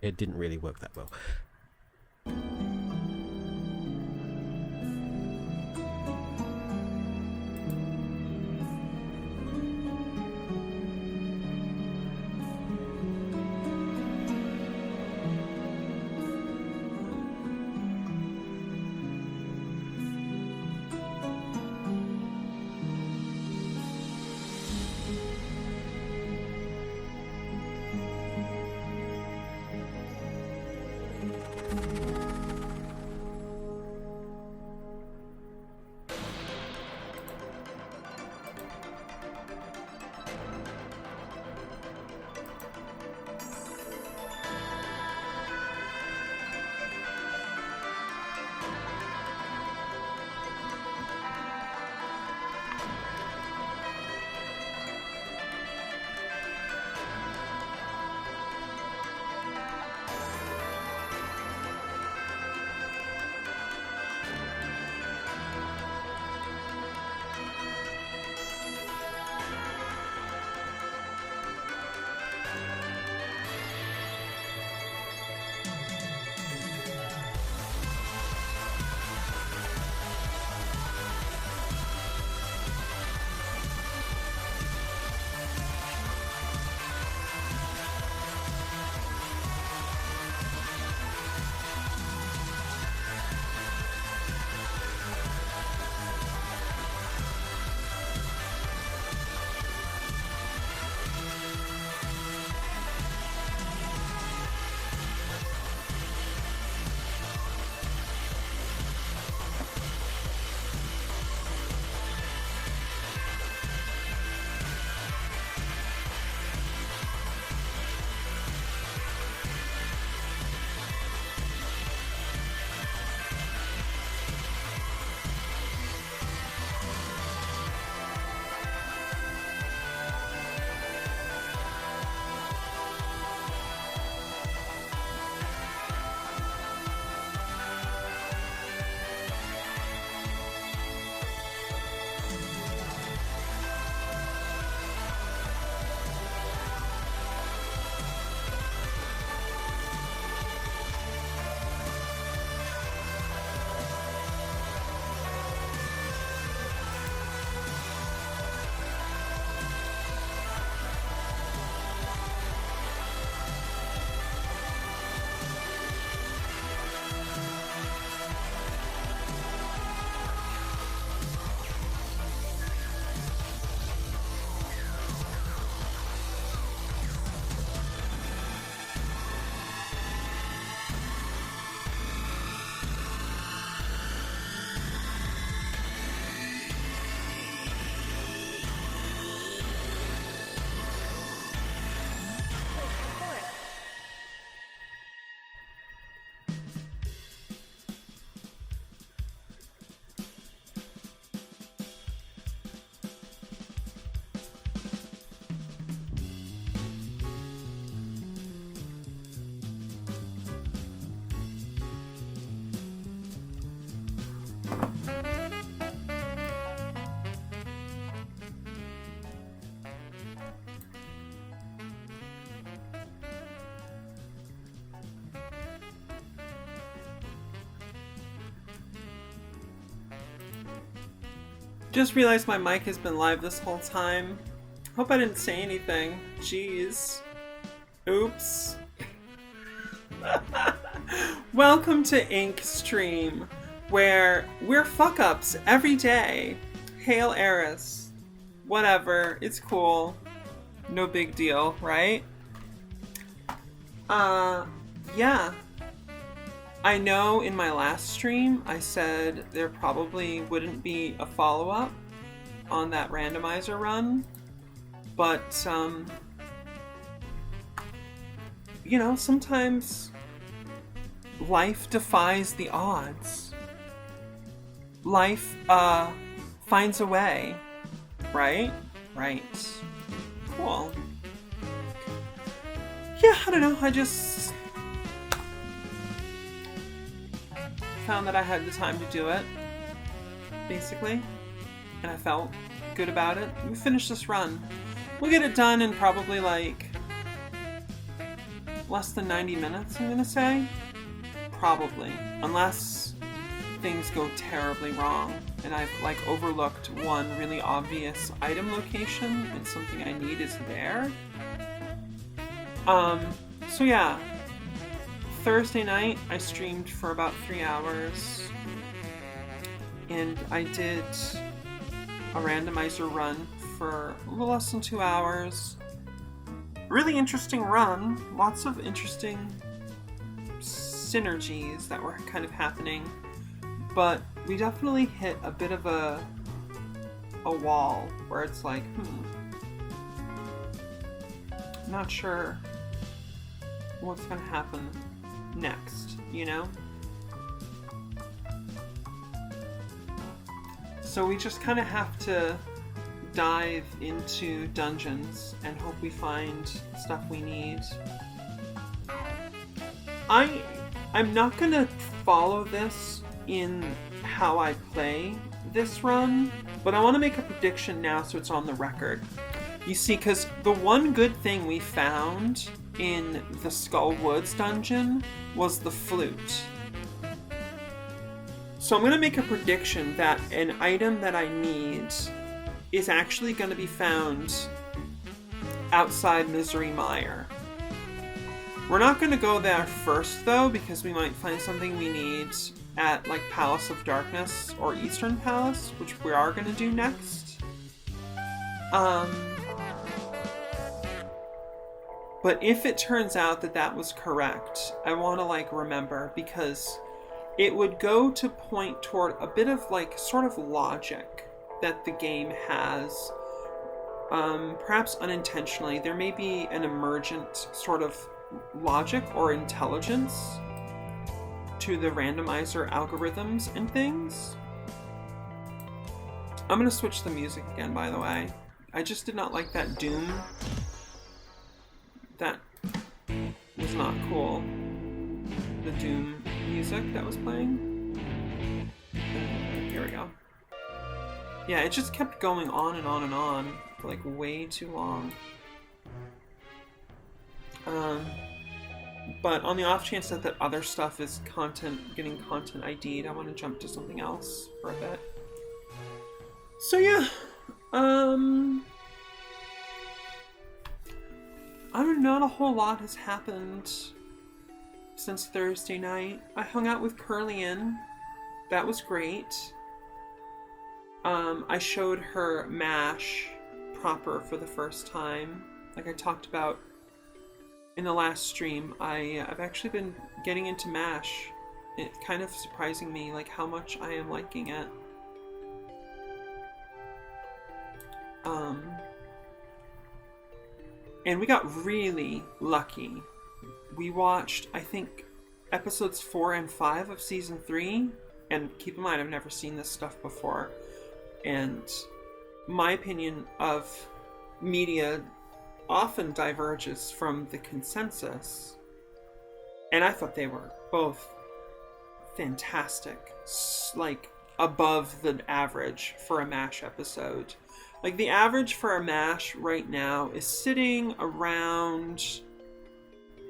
it didn't really work that well. Just realized my mic has been live this whole time. Hope I didn't say anything. Jeez. Oops. Welcome to Inke Stream, where we're fuck-ups every day. Hail Eris. Whatever, it's cool. No big deal, right? Yeah. I know in my last stream I said there probably wouldn't be a follow-up on that randomizer run, but, you know, sometimes life defies the odds. Life, finds a way, right? Right. Cool. Yeah, I don't know, I just found that I had the time to do it, basically, and I felt good about it. We finished this run. We'll get it done in probably like less than 90 minutes, I'm gonna say. Probably. Unless things go terribly wrong and I've like overlooked one really obvious item location and something I need is there. So yeah. Thursday night I streamed for about 3 hours and I did a randomizer run for a little less than 2 hours. Really interesting run. Lots of interesting synergies that were kind of happening. But we definitely hit a bit of a wall where it's like, I'm not sure what's going to happen next, you know? So we just kind of have to dive into dungeons and hope we find stuff we need. I'm not gonna follow this in how I play this run, but I want to make a prediction now so it's on the record. You see, because the one good thing we found in the Skull Woods dungeon was the flute. So I'm going to make a prediction that an item that I need is actually going to be found outside Misery Mire. We're not going to go there first, though, because we might find something we need at, like, Palace of Darkness or Eastern Palace, which we are going to do next. But if it turns out that that was correct, I want to, like, remember, because it would go to point toward a bit of, like, sort of logic that the game has. Perhaps unintentionally. There may be an emergent sort of logic or intelligence to the randomizer algorithms and things. I'm going to switch the music again, by the way. I just did not like that Doom. That was not cool. The Doom music that was playing. Here we go. Yeah, it just kept going on and on and on for like way too long. But on the off chance that that other stuff is getting content ID'd, I want to jump to something else for a bit. So yeah, not a whole lot has happened since Thursday night. I hung out with Curlian. That was great. I showed her MASH proper for the first time. Like I talked about in the last stream, I've actually been getting into MASH. It's kind of surprising me, like, how much I am liking it. And we got really lucky. We watched, I think, episodes 4 and 5 of season 3. And keep in mind, I've never seen this stuff before. And my opinion of media often diverges from the consensus. And I thought they were both fantastic. Like, above the average for a MASH episode. Like, the average for a MASH right now is sitting around,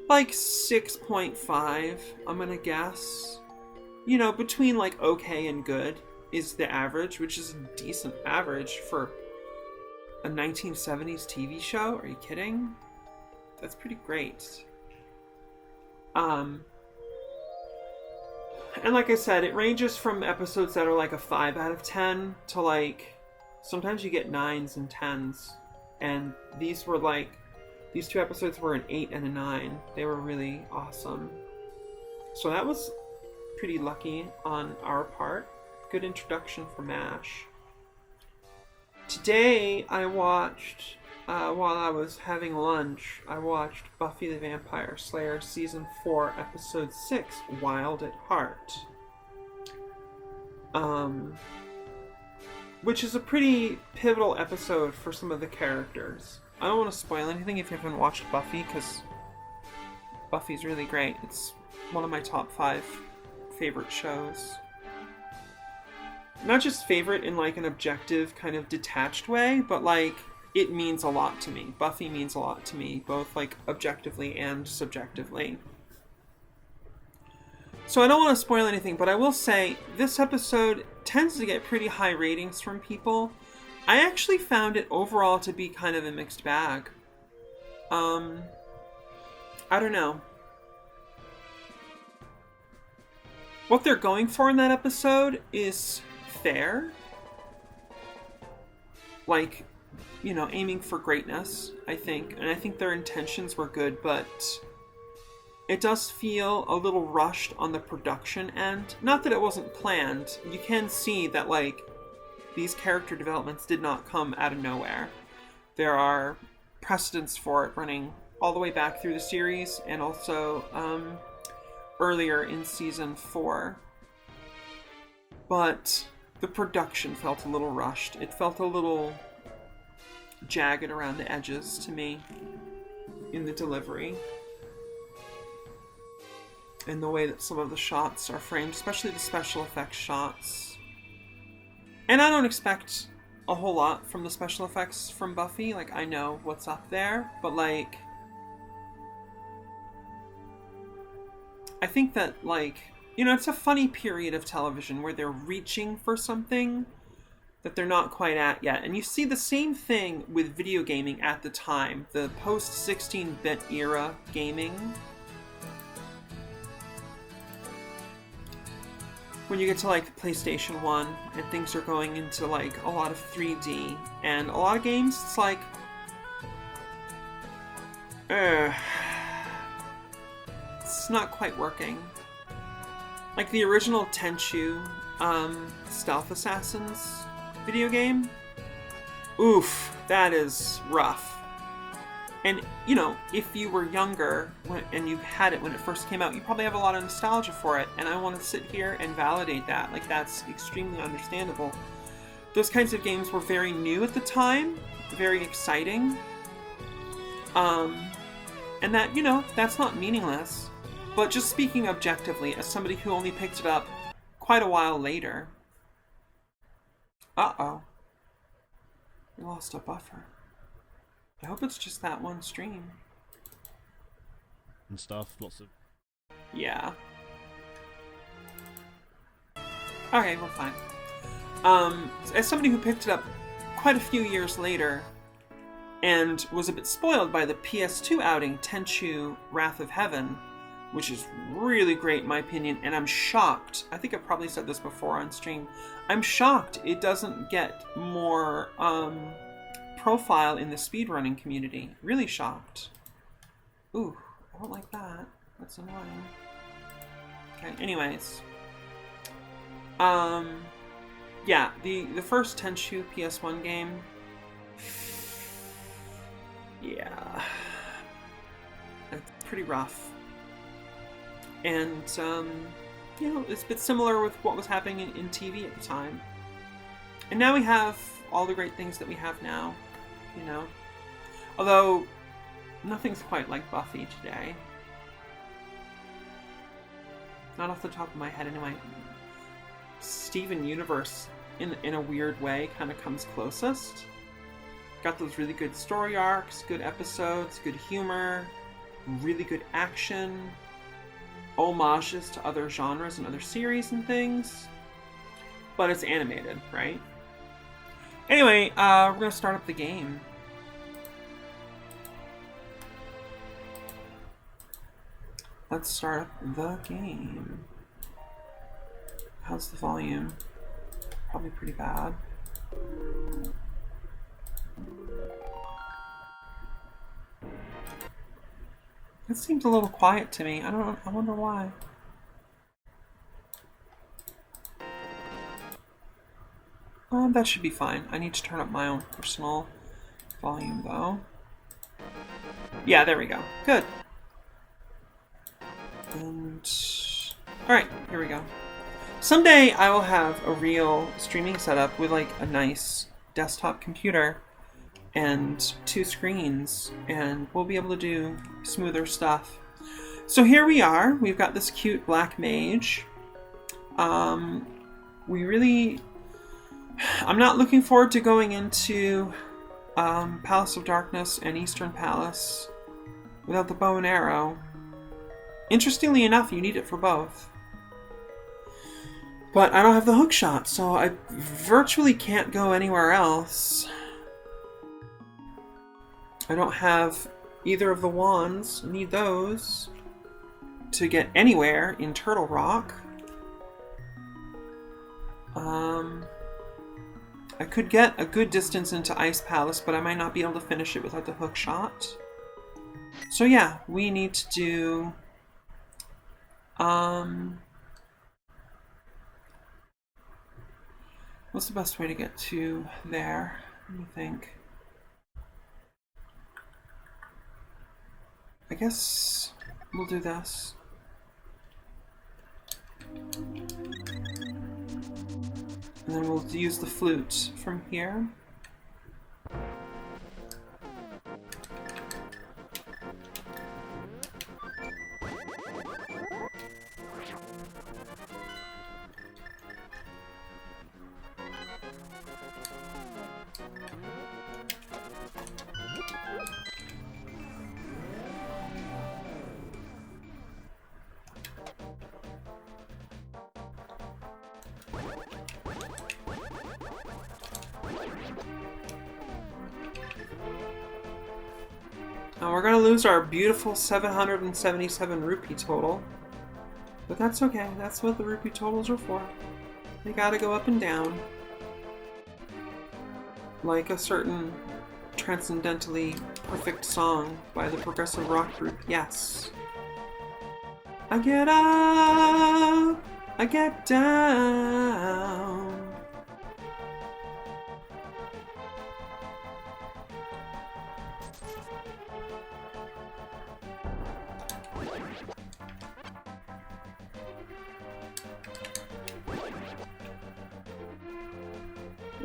like, 6.5, I'm gonna guess. You know, between, like, okay and good is the average, which is a decent average for a 1970s TV show. Are you kidding? That's pretty great. And like I said, it ranges from episodes that are like a 5 out of 10 to like, sometimes you get 9s and 10s. And these were like, these 2 episodes were an 8 and a 9. They were really awesome. So that was pretty lucky on our part. Good introduction for MASH. Today I watched, while I was having lunch, I watched Buffy the Vampire Slayer Season 4, Episode 6, Wild at Heart. Which is a pretty pivotal episode for some of the characters. I don't want to spoil anything if you haven't watched Buffy, because Buffy's really great. It's one of my top 5 favorite shows. Not just favorite in like an objective kind of detached way, but like it means a lot to me. Buffy means a lot to me, both like objectively and subjectively. So I don't want to spoil anything, but I will say this episode tends to get pretty high ratings from people. I actually found it overall to be kind of a mixed bag. I don't know. What they're going for in that episode is fair. Like, you know, aiming for greatness, I think. And I think their intentions were good, but it does feel a little rushed on the production end. Not that it wasn't planned. You can see that, like, these character developments did not come out of nowhere. There are precedents for it running all the way back through the series, and also earlier in season 4. But the production felt a little rushed. It felt a little jagged around the edges to me in the delivery. And the way that some of the shots are framed, especially the special effects shots. And I don't expect a whole lot from the special effects from Buffy. Like, I know what's up there, but like, I think that, like, you know, it's a funny period of television where they're reaching for something that they're not quite at yet. And you see the same thing with video gaming at the time, the post-16-bit era gaming. When you get to, like, PlayStation 1 and things are going into, like, a lot of 3D and a lot of games, it's like, it's not quite working. Like the original Tenchu Stealth Assassins video game. Oof, that is rough. And, you know, if you were younger and you had it when it first came out, you probably have a lot of nostalgia for it. And I want to sit here and validate that. Like, that's extremely understandable. Those kinds of games were very new at the time, very exciting. And that, you know, that's not meaningless. But just speaking objectively, as somebody who only picked it up quite a while later. Uh-oh. We lost a buffer. I hope it's just that one stream. And stuff, lots of... Yeah. Okay, we're fine. As somebody who picked it up quite a few years later, and was a bit spoiled by the PS2 outing, Tenchu Wrath of Heaven, which is really great in my opinion, and I'm shocked. I think I've probably said this before on stream. I'm shocked it doesn't get more profile in the speedrunning community. Really shocked. Ooh, I don't like that. That's annoying. Okay, anyways. Yeah, the first Tenchu PS1 game. Yeah. It's pretty rough. And, you know, it's a bit similar with what was happening in TV at the time. And now we have all the great things that we have now, you know. Although, nothing's quite like Buffy today. Not off the top of my head, anyway. Steven Universe, in a weird way, kind of comes closest. Got those really good story arcs, good episodes, good humor, really good action, homages to other genres and other series and things. But it's animated, right? Anyway, we're going to start up the game. Let's start up the game. How's the volume? Probably pretty bad. It seems a little quiet to me. I wonder why. That should be fine. I need to turn up my own personal volume though. Yeah, there we go. Good. And alright, here we go. Someday I will have a real streaming setup with like a nice desktop computer and 2 screens, and we'll be able to do smoother stuff. So here we are. We've got this cute black mage. I'm not looking forward to going into Palace of Darkness and Eastern Palace without the bow and arrow. Interestingly enough, you need it for both. But I don't have the hook shot, so I virtually can't go anywhere else. I don't have either of the wands. Need those to get anywhere in Turtle Rock. I could get a good distance into Ice Palace, but I might not be able to finish it without the hook shot. So yeah, we need to do... what's the best way to get to there? Let me think. I guess we'll do this. And then we'll use the flute from here. Now we're gonna lose our beautiful 777 rupee total. But that's okay, that's what the rupee totals are for. They gotta go up and down. Like a certain transcendentally perfect song by the progressive rock group, Yes. I get up, I get down.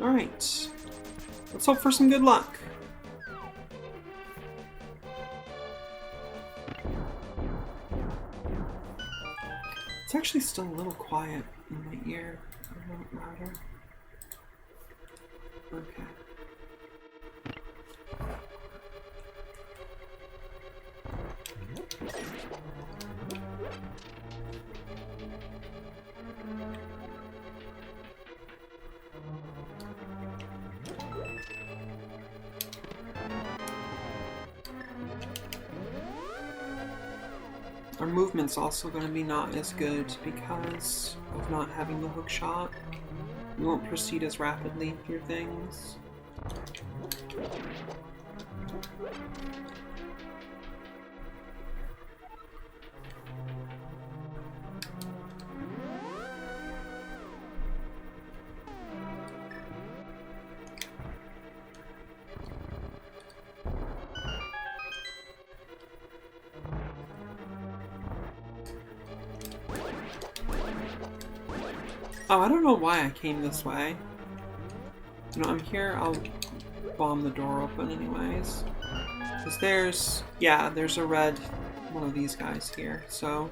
Alright, let's hope for some good luck. It's actually still a little quiet in my ear. A little louder. Okay. Our movement's also going to be not as good because of not having the hook shot. We won't proceed as rapidly through things. Oh, I don't know why I came this way. You know, I'm here, I'll bomb the door open anyways. Because there's a red one of these guys here, so...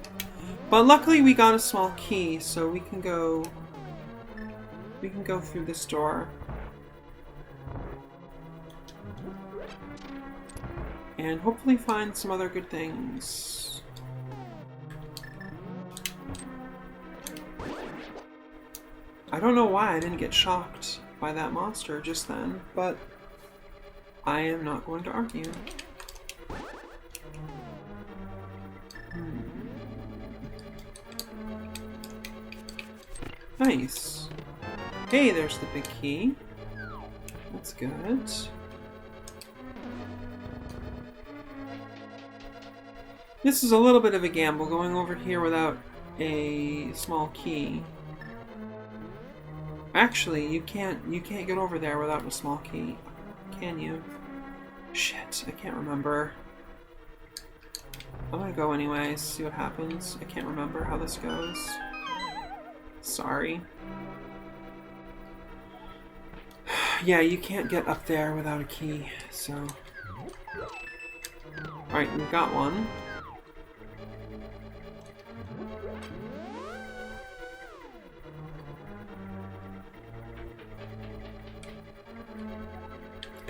But luckily we got a small key, so we can go through this door. And hopefully find some other good things. I don't know why I didn't get shocked by that monster just then, but I am not going to argue. Nice. Hey, there's the big key. That's good. This is a little bit of a gamble, going over here without a small key. Actually, you can't get over there without a small key, can you? Shit, I can't remember. I'm gonna go anyways, see what happens. I can't remember how this goes. Sorry. Yeah, you can't get up there without a key, so... Alright, we've got one.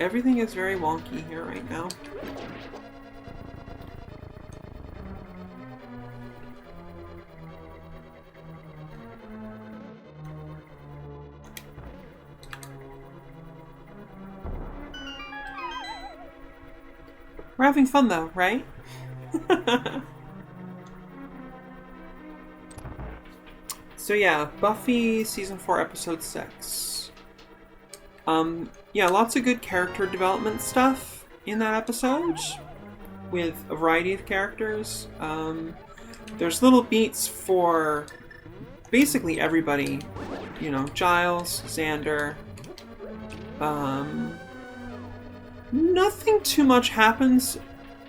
Everything is very wonky here right now. We're having fun though, right? So yeah, Buffy season 4 episode 6. Yeah, lots of good character development stuff in that episode with a variety of characters. There's little beats for basically everybody, you know, Giles, Xander. Nothing too much happens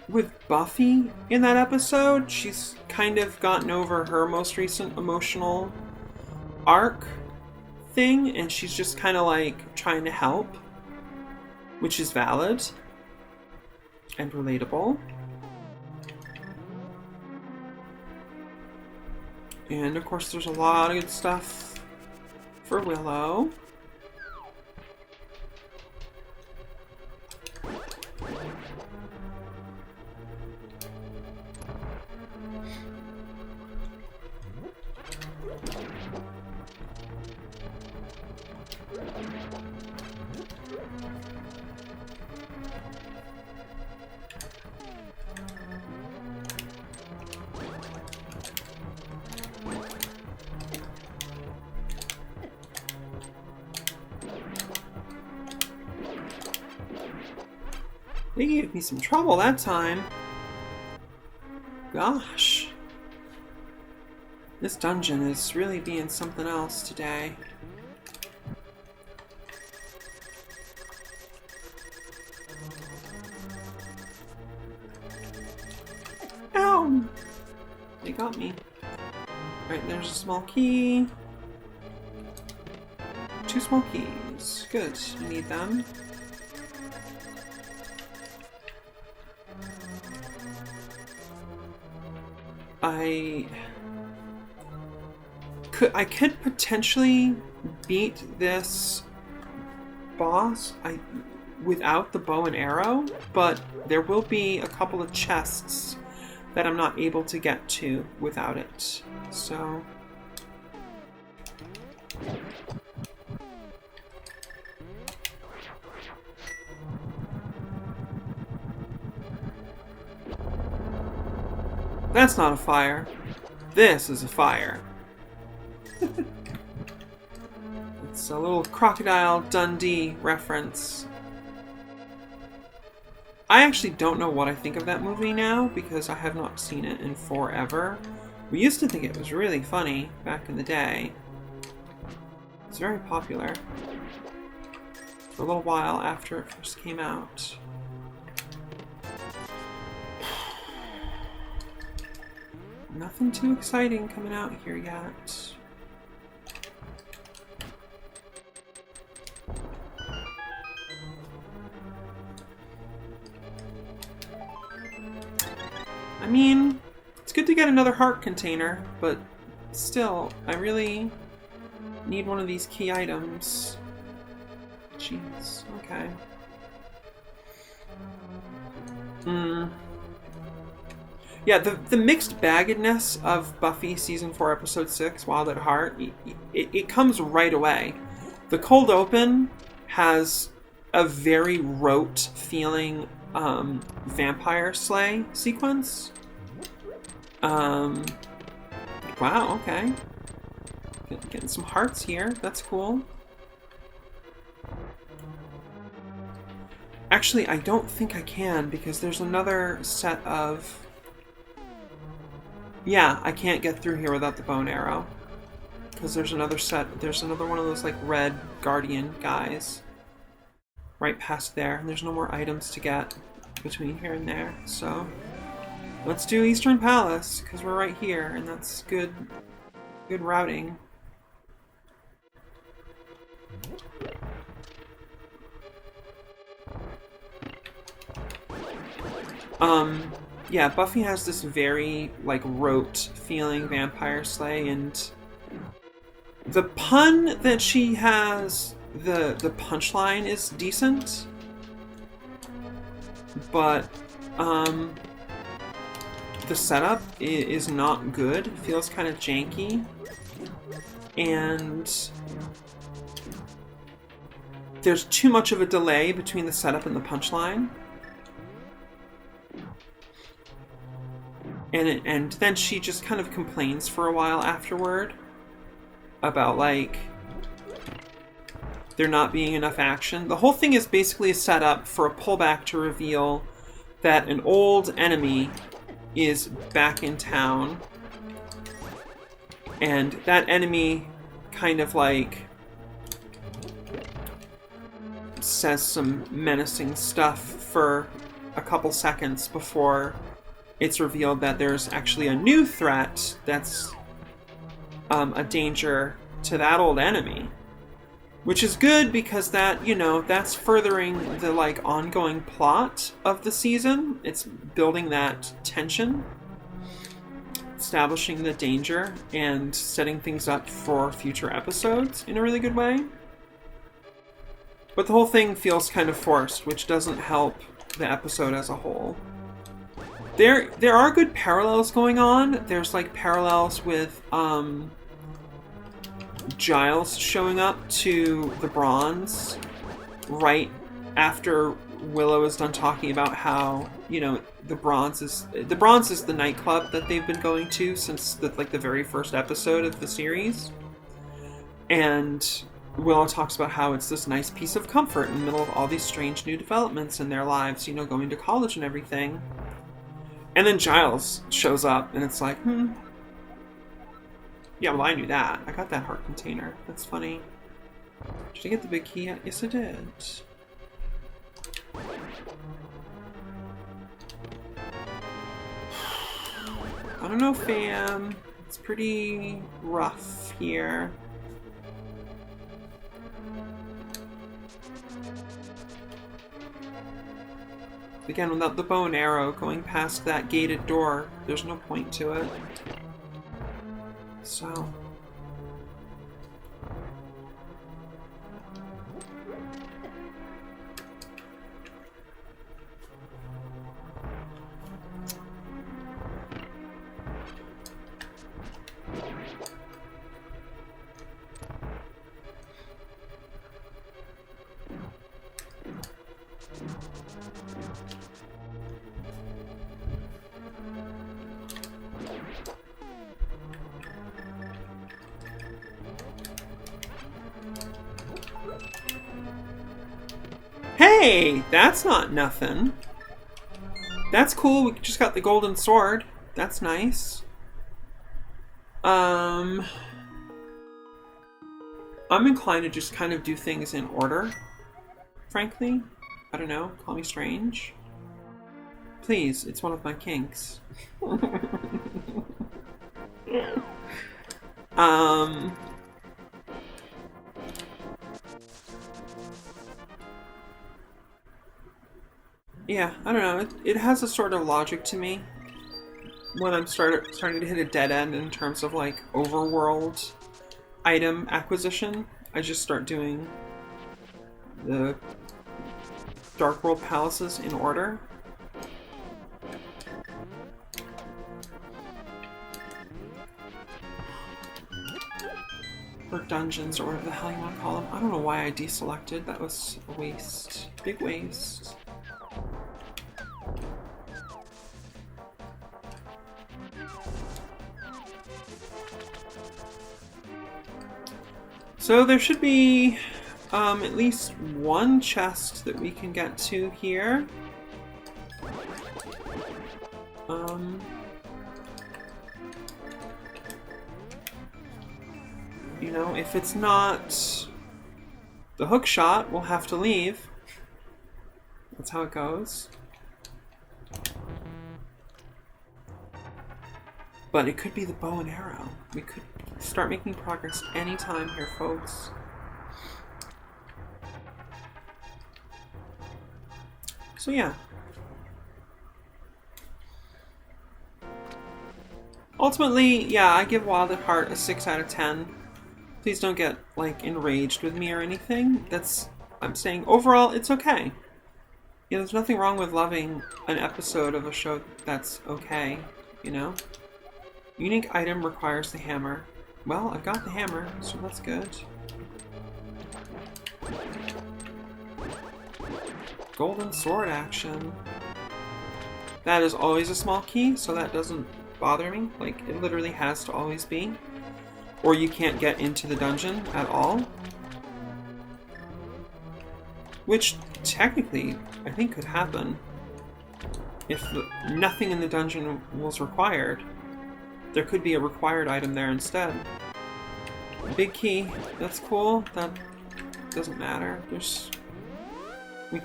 with Buffy in that episode. She's kind of gotten over her most recent emotional arc thing, and she's just kind of like trying to help, which is valid and relatable. And of course there's a lot of good stuff for Willow. They gave me some trouble that time. Gosh. This dungeon is really being something else today. Ow! They got me. Right, there's a small key. 2 small keys. Good, you need them. I could potentially beat this boss without the bow and arrow, but there will be a couple of chests that I'm not able to get to without it. So that's not a fire. This is a fire. It's a little Crocodile Dundee reference. I actually don't know what I think of that movie now because I have not seen it in forever. We used to think it was really funny back in the day. It's very popular. For a little while after it first came out. Nothing too exciting coming out here yet. I mean, it's good to get another heart container, but still, I really need one of these key items. Jeez, okay. Yeah, the mixed baggedness of Buffy Season 4 Episode 6, Wild at Heart, it comes right away. The cold open has a very rote feeling vampire slay sequence. Wow, okay. Getting some hearts here. That's cool. Actually, I don't think I can because there's another set of... Yeah, I can't get through here without the bow and arrow. Because there's another set, there's another one of those like red guardian guys. Right past there, and there's no more items to get between here and there, so... Let's do Eastern Palace, because we're right here, and that's good routing. Yeah, Buffy has this very, like, rote feeling vampire slay, and the pun that she has, the punchline is decent. but the setup is not good. It feels kind of janky, and there's too much of a delay between the setup and the punchline. And then she just kind of complains for a while afterward about, like, there not being enough action. The whole thing is basically a setup for a pullback to reveal that an old enemy is back in town. And that enemy kind of, like, says some menacing stuff for a couple seconds before it's revealed that there's actually a new threat that's a danger to that old enemy. Which is good because that, you know, that's furthering the, like, ongoing plot of the season. It's building that tension, establishing the danger, and setting things up for future episodes in a really good way. But the whole thing feels kind of forced, which doesn't help the episode as a whole. There are good parallels going on. There's, like, parallels with Giles showing up to the Bronze right after Willow is done talking about how, you know, the Bronze is the nightclub that they've been going to since the very first episode of the series. And Willow talks about how it's this nice piece of comfort in the middle of all these strange new developments in their lives, you know, going to college and everything. And then Giles shows up, and it's like, yeah, well, I knew that. I got that heart container. That's funny. Did I get the big key yet? Yes, I did. I don't know, fam. It's pretty rough here. Again, without the bow and arrow going past that gated door, there's no point to it. So... Hey, that's not nothing. That's cool. We just got the golden sword. That's nice. I'm inclined to just kind of do things in order, frankly. I don't know. Call me strange. Please, it's one of my kinks. Yeah, I don't know. It has a sort of logic to me when I'm starting to hit a dead end in terms of, like, overworld item acquisition. I just start doing the Dark World palaces in order. Or dungeons, or whatever the hell you want to call them. I don't know why I deselected. That was a waste. Big waste. So there should be at least one chest that we can get to here. You know, if it's not the hook shot, we'll have to leave. That's how it goes. But it could be the bow and arrow. We could start making progress anytime here, folks. So yeah. Ultimately, yeah, I give Wild at Heart a 6 out of 10. Please don't get, like, enraged with me or anything. I'm saying overall, it's okay. Yeah, there's nothing wrong with loving an episode of a show that's okay, you know? Unique item requires the hammer. Well, I've got the hammer, so that's good. Golden sword action. That is always a small key, so that doesn't bother me. Like, it literally has to always be. Or you can't get into the dungeon at all. Which, technically, I think could happen. If nothing in the dungeon was required, there could be a required item there instead. Big key, that's cool. That doesn't matter.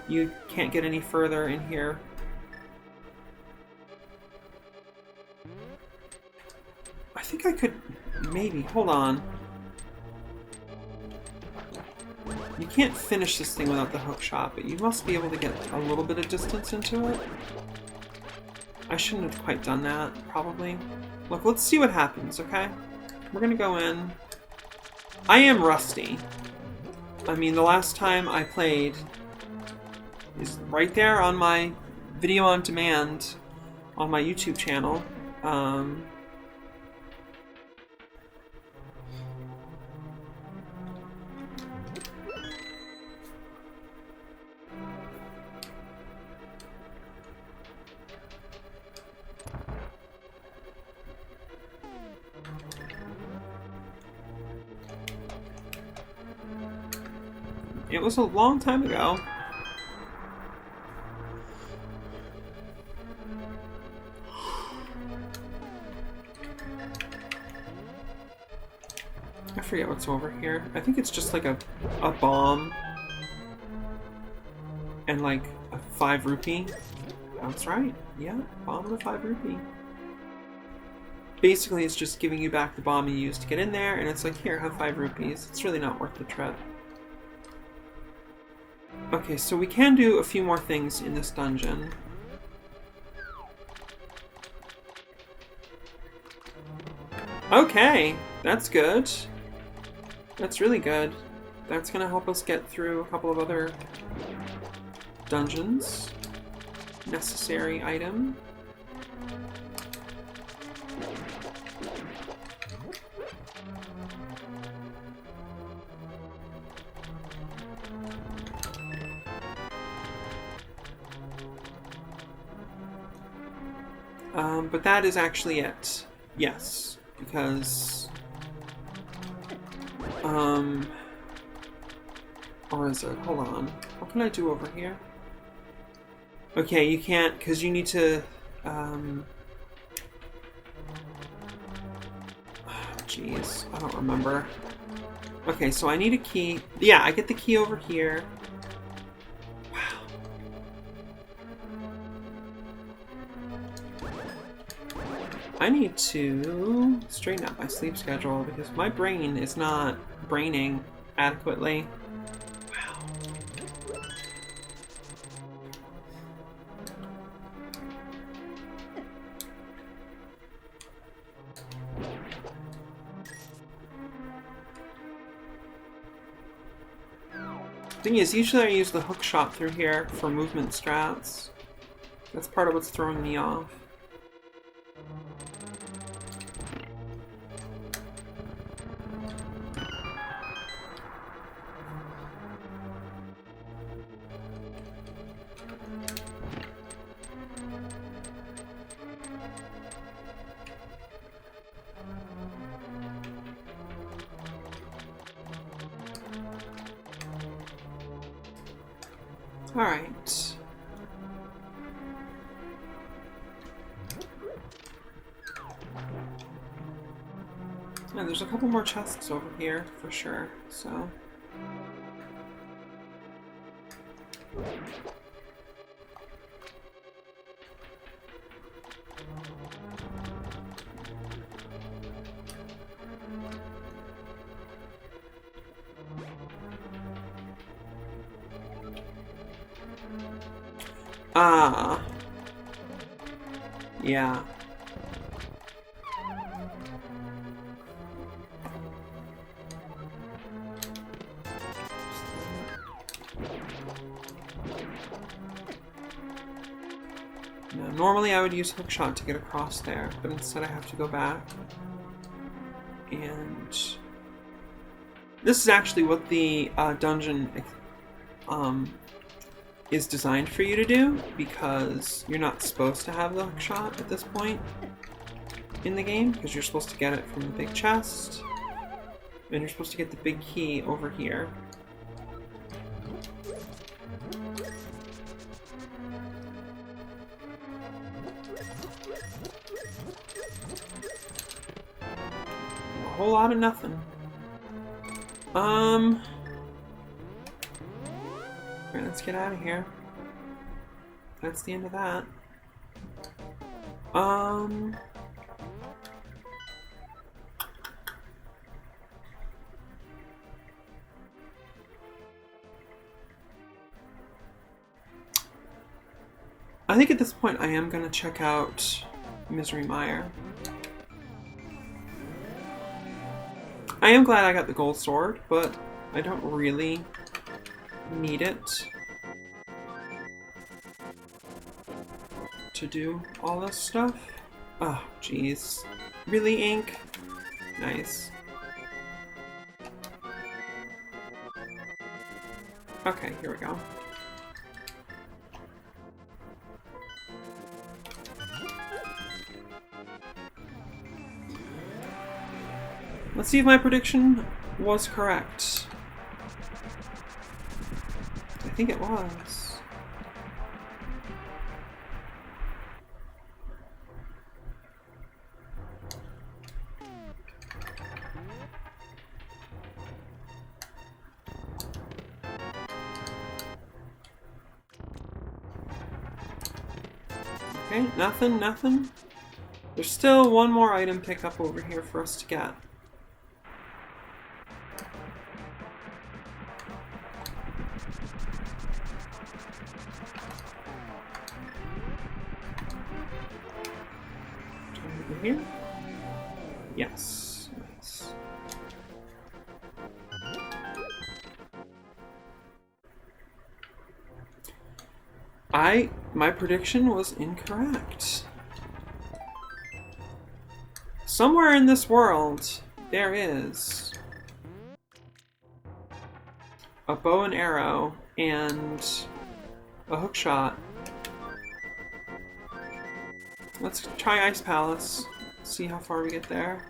You can't get any further in here. I think I could maybe, hold on. You can't finish this thing without the hook shot, but you must be able to get a little bit of distance into it. I shouldn't have quite done that, probably. Look, let's see what happens, okay? We're gonna go in. I am rusty. I mean, the last time I played is right there on my video on demand on my YouTube channel. It was a long time ago. I forget what's over here. I think it's just like a bomb and like a 5 rupee. That's right. Yeah, bomb and a 5 rupee. Basically, it's just giving you back the bomb you used to get in there, and it's like, here, have 5 rupees. It's really not worth the trip. Okay, so we can do a few more things in this dungeon. Okay, that's good. That's really good. That's gonna help us get through a couple of other dungeons. Necessary item. But that is actually it. Yes, because... Or is it? Hold on. What can I do over here? Okay, you can't, because you need to... Jeez, I don't remember. Okay, so I need a key. Yeah, I get the key over here. I need to straighten out my sleep schedule because my brain is not braining adequately. Wow. Thing is, usually I use the hook shot through here for movement strats. That's part of what's throwing me off. Alright. Yeah, there's a couple more chests over here, for sure, so... Ah. Yeah. Now, normally I would use hookshot to get across there, but instead I have to go back. And this is actually what the dungeon is designed for you to do, because you're not supposed to have the hookshot at this point in the game, because you're supposed to get it from the big chest, and you're supposed to get the big key over here. A whole lot of nothing. Alright, let's get out of here. That's the end of that. I think at this point I am gonna check out Misery Mire. I am glad I got the gold sword, but I don't really need it to do all this stuff. Oh, jeez. Really, Inke? Nice. Okay, here we go. Let's see if my prediction was correct. I think it was. Okay, nothing. There's still one more item pickup over here for us to get. Here? Yes. Nice. My prediction was incorrect. Somewhere in this world, there is a bow and arrow and a hookshot. Let's try Ice Palace. See how far we get there.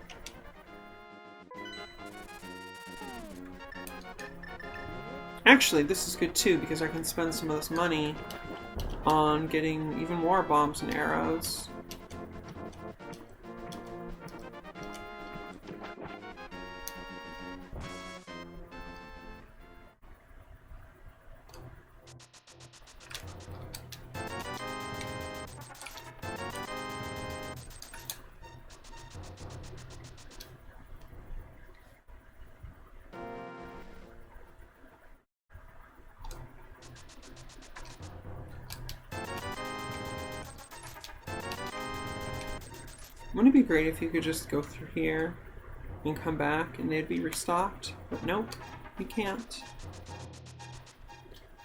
Actually, this is good too, because I can spend some of this money on getting even more bombs and arrows. Wouldn't it be great if you could just go through here and come back and they'd be restocked? But nope, you can't.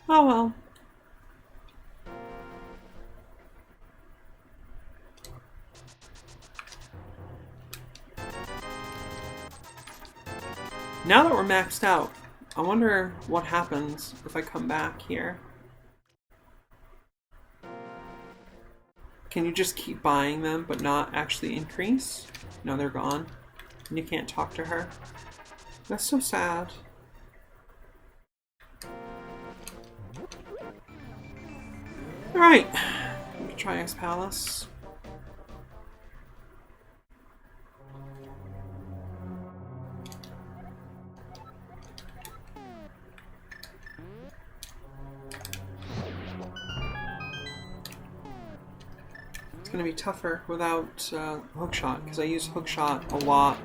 Oh well. Now that we're maxed out, I wonder what happens if I come back here. Can you just keep buying them but not actually increase? No, they're gone. And you can't talk to her. That's so sad. Alright. Try Ice Palace. Going to be tougher without hookshot, because I use hookshot a lot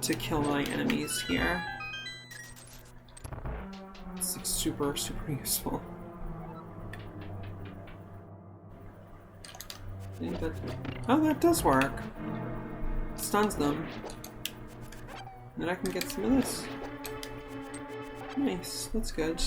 to kill my enemies here. It's like super useful. Oh, that does work. Stuns them. And then I can get some of this. Nice, that's good.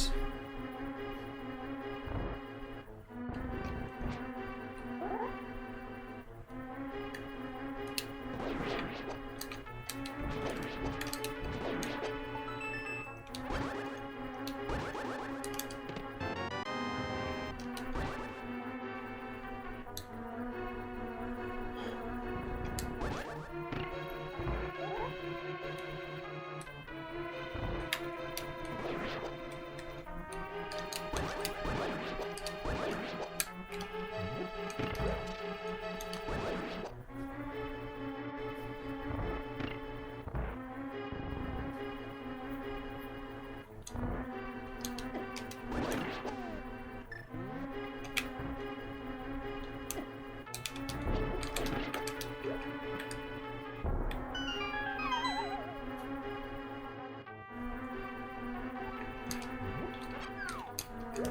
The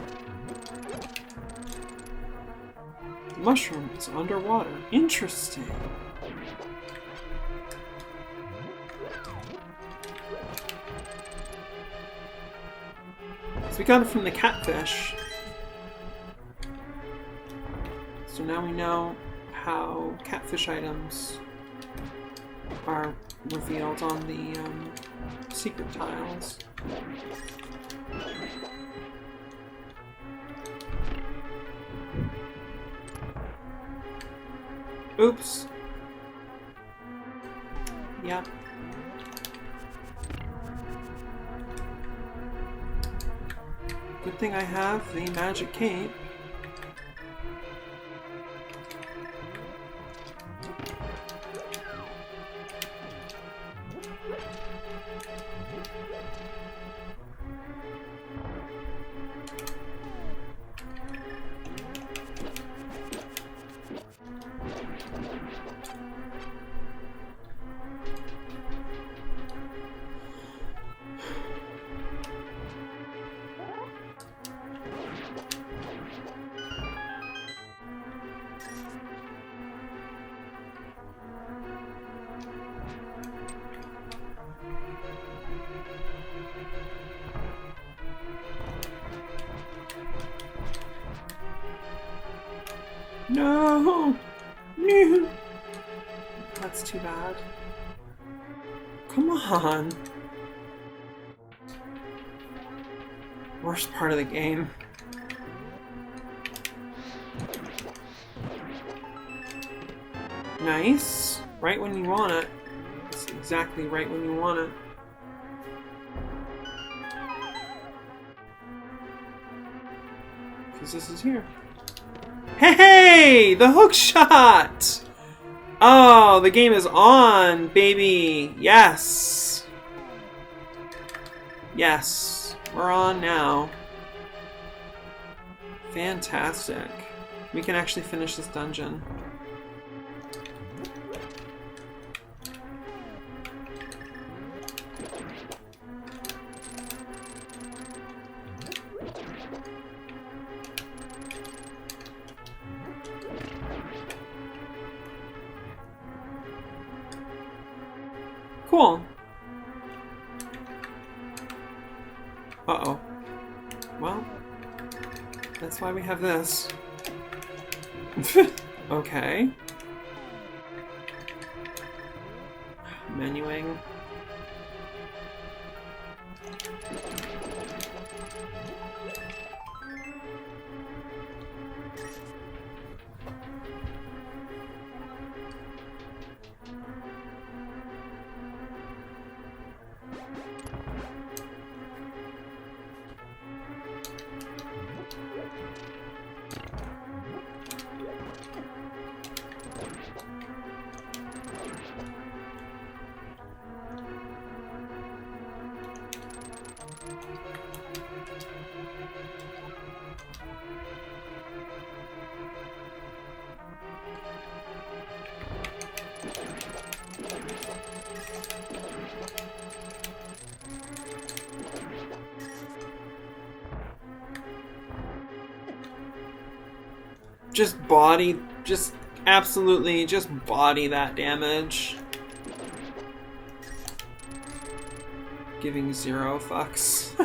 mushroom is underwater. Interesting. So we got it from the catfish. So now we know how catfish items are revealed on the secret tiles. Oops. Yep. Good thing I have the magic cape. No! No! That's too bad. Come on! Worst part of the game. Nice. Right when you want it. It's exactly right when you want it. Because this is here. Hey! The hook shot! Oh, the game is on, baby! Yes! Yes. We're on now. Fantastic. We can actually finish this dungeon. Cool. Uh-oh. Well, that's why we have this. Okay. Menuing. Just body, just absolutely, just body that damage. Giving 0 fucks.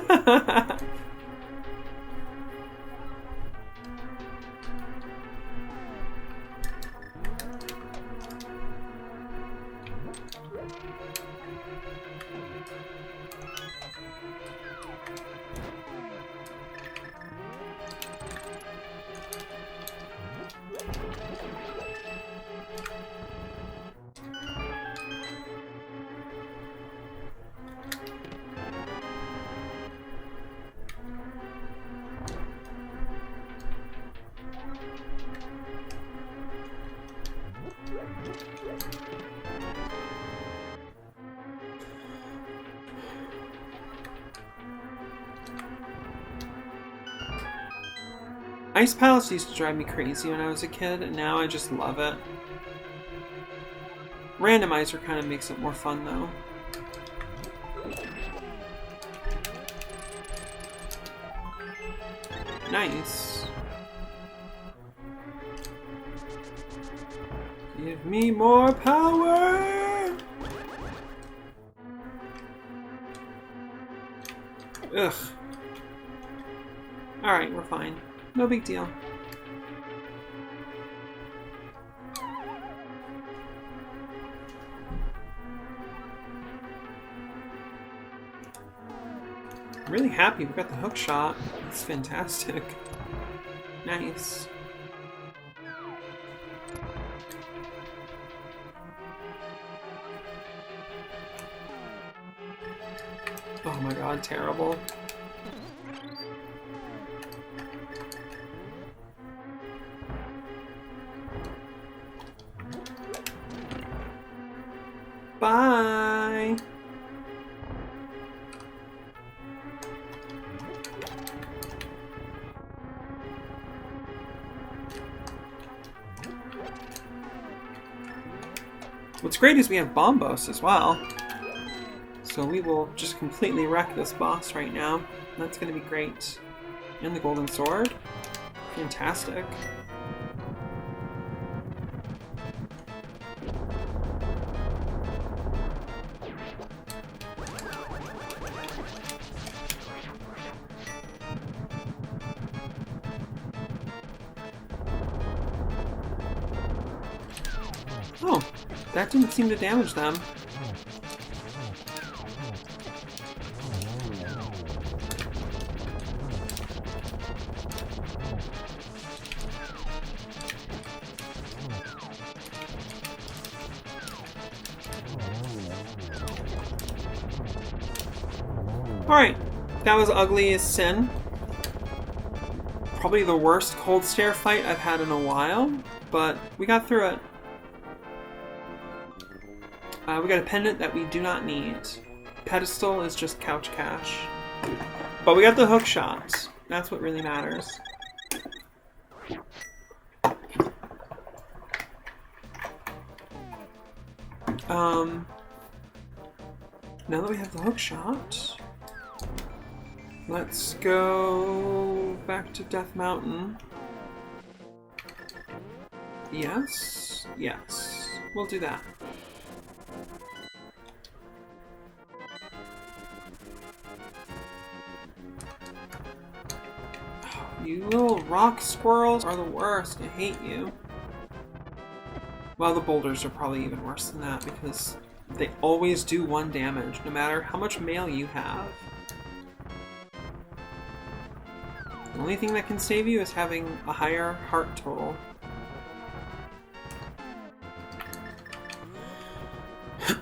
Ice Palace used to drive me crazy when I was a kid, and now I just love it. Randomizer kind of makes it more fun, though. Nice. Give me more power! Ugh. Alright, we're fine. No big deal. I'm really happy we got the hook shot. It's fantastic. Nice. Oh my god, terrible. Bye! What's great is we have Bombos as well. So we will just completely wreck this boss right now. That's going to be great. And the golden sword. Fantastic. Oh, that didn't seem to damage them. Alright, that was ugly as sin. Probably the worst cold stare fight I've had in a while, but we got through it. We got a pendant that we do not need. Pedestal is just couch cash. But we got the hook shot. That's what really matters. Now that we have the hook shot, let's go back to Death Mountain. Yes, yes, we'll do that. You little rock squirrels are the worst. I hate you. Well, the boulders are probably even worse than that because they always do 1 damage, no matter how much mail you have. The only thing that can save you is having a higher heart total.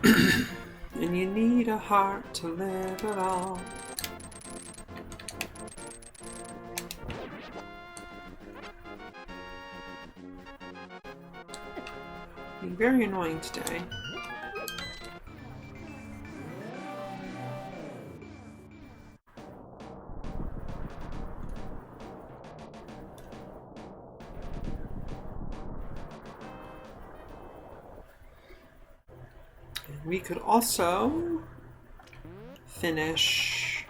And you need a heart to live at all. Being very annoying today. We could also finish...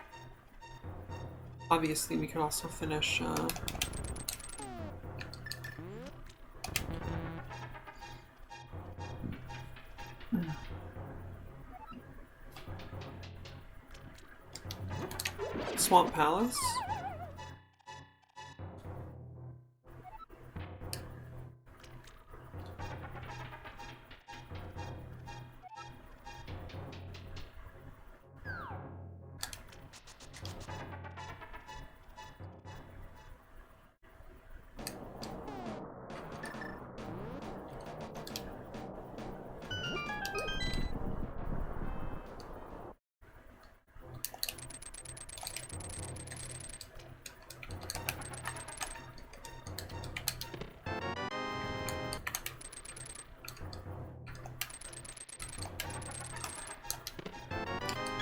Obviously, we could also finish... Swamp Palace.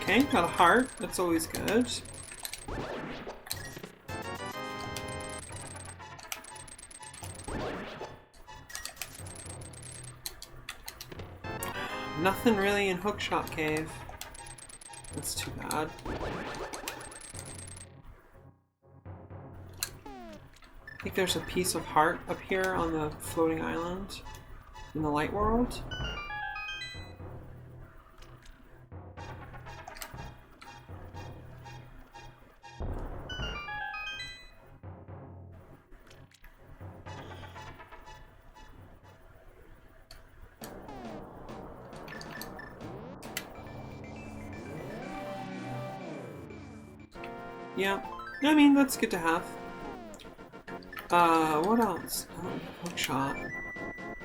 Okay, got a heart. That's always good. Nothing really in Hookshot Cave. That's too bad. think there's a piece of heart up here on the floating island in the light world. Yeah, I mean, that's good to have. What else? Oh, hook shot.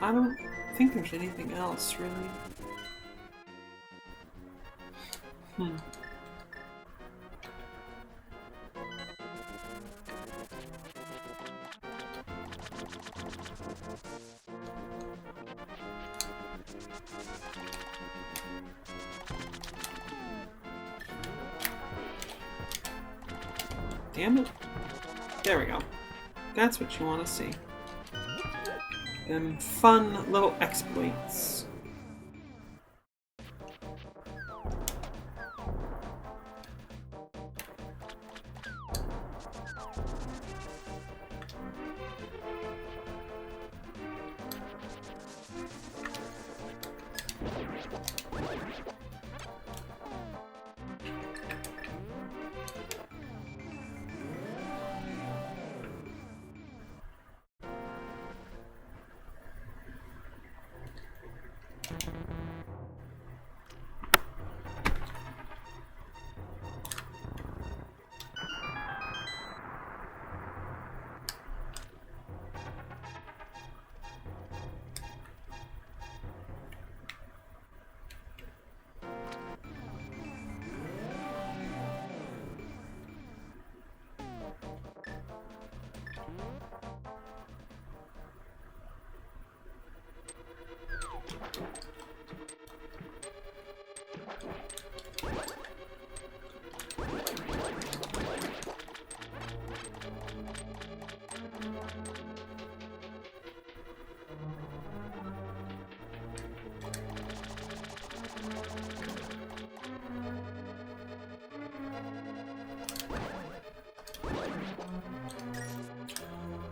I don't think there's anything else, really. Damn it. There we go. That's what you want to see. Them fun little exploits.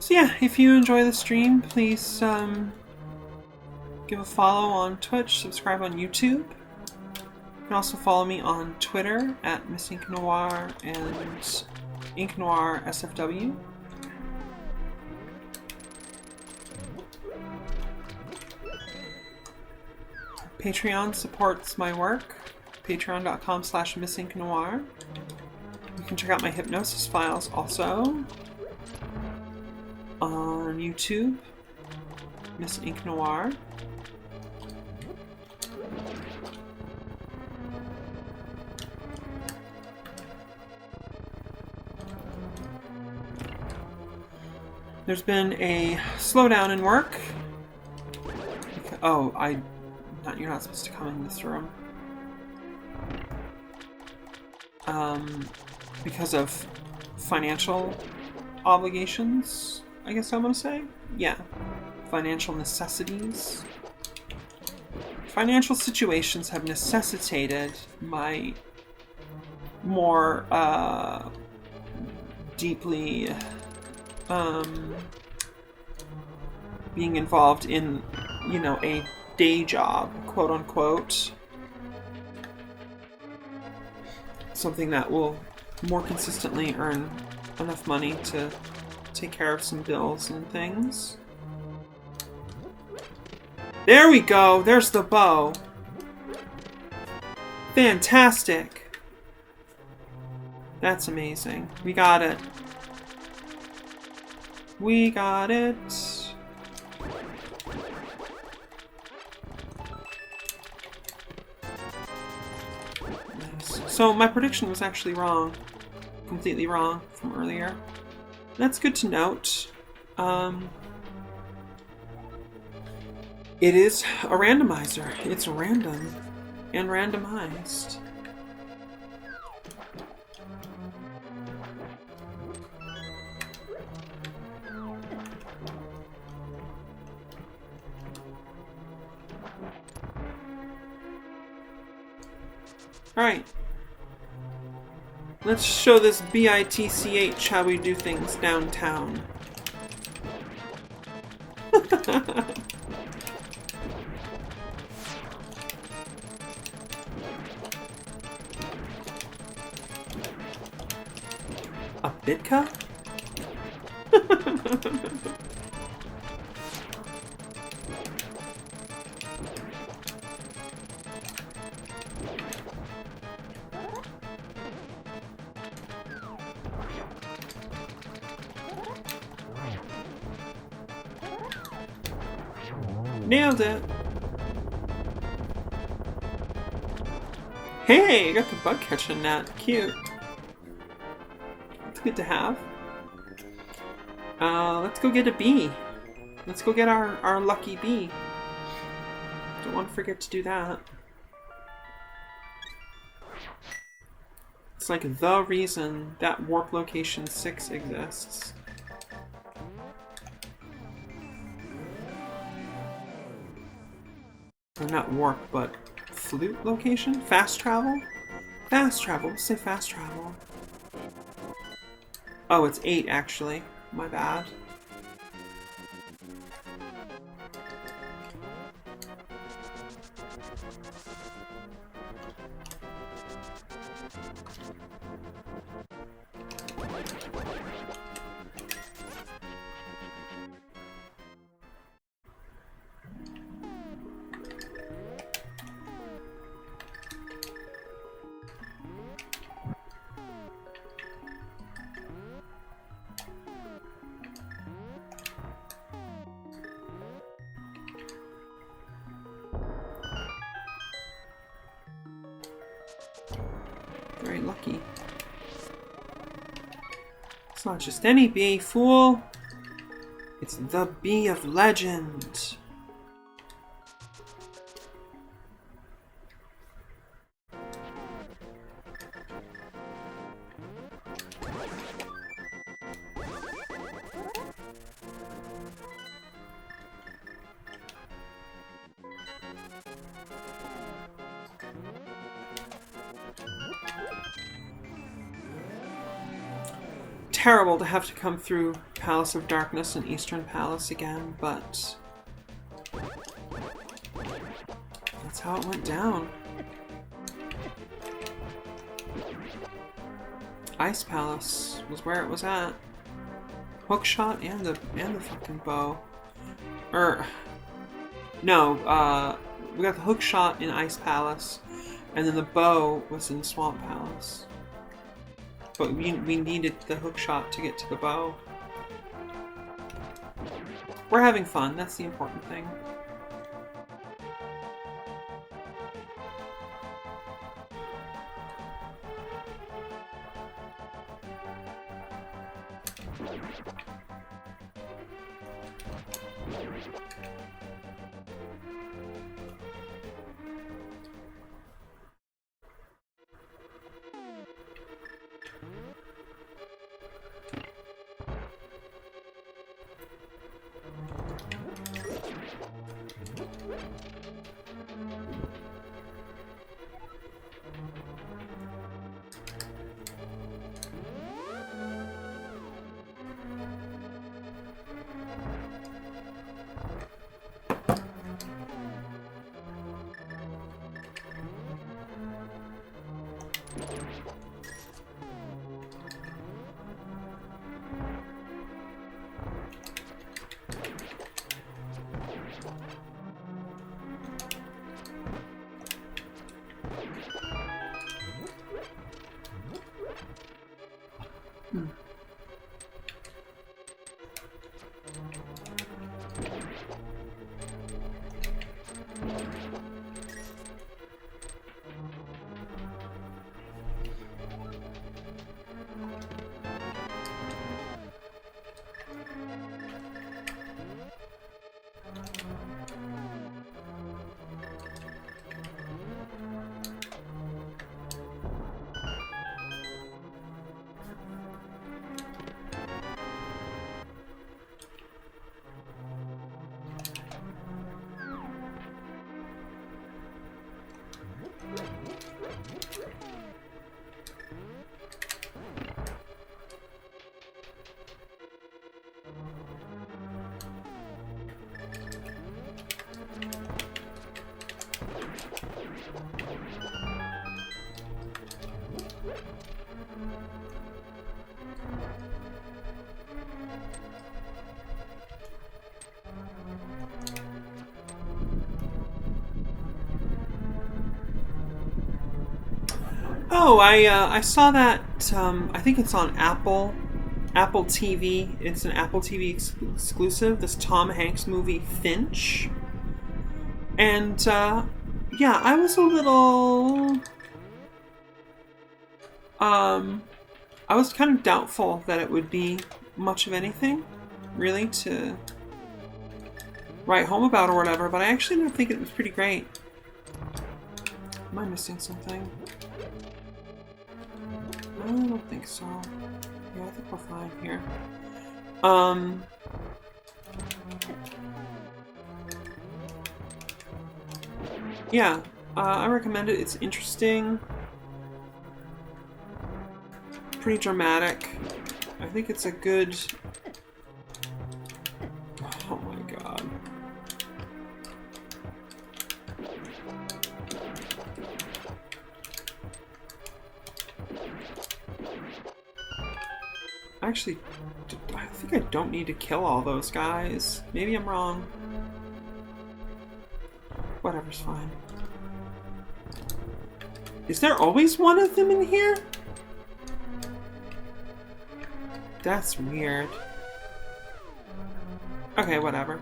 So yeah, if you enjoy the stream, please give a follow on Twitch, subscribe on YouTube. You can also follow me on Twitter at Miss Ink Noir and Ink Noir SFW. Patreon supports my work. Patreon.com/MissInkNoir. You can check out my hypnosis files also on YouTube, Miss Ink Noir. There's been a slowdown in work. Oh, you're not supposed to come in this room. Because of financial obligations, I guess I want to say. Yeah. Financial necessities. Financial situations have necessitated my more, deeply, being involved in, you know, a day job, quote unquote. Something that will more consistently earn enough money to take care of some bills and things. There we go! There's the bow! Fantastic! That's amazing. We got it. We got it. Nice. So my prediction was actually wrong. Completely wrong from earlier. That's good to note. It is a randomizer. It's random and randomized. Alright. Let's show this BITCH how we do things downtown. A Bitka? Nailed it! Hey, I got the bug catching net. Cute. It's good to have. Let's go get a bee. Let's go get our lucky bee. Don't want to forget to do that. It's like the reason that warp location 6 exists. Or not warp, but flute location? Fast travel? Fast travel. We'll say fast travel. Oh, it's 8 actually. My bad. Very lucky. It's not just any bee, fool. It's the bee of legend. Terrible to have to come through Palace of Darkness and Eastern Palace again, but that's how it went down. Ice Palace was where it was at. Hookshot and the fucking bow. No, we got the hookshot in Ice Palace, and then the bow was in Swamp Palace. But we needed the hookshot to get to the bow. We're having fun, that's the important thing. Oh, I saw that. I think it's on Apple TV. It's an Apple TV exclusive. This Tom Hanks movie, Finch. And yeah, I was a little. I was kind of doubtful that it would be much of anything, really, to write home about or whatever. But I actually ended up thinking it was pretty great. Am I missing something? I don't think so. Yeah, I think we're fine here. Yeah, I recommend it. It's interesting. Pretty dramatic. I think it's a good... Oh my god. Actually, I think I don't need to kill all those guys. Maybe I'm wrong. Whatever's fine. Is there always one of them in here? That's weird. Okay, whatever.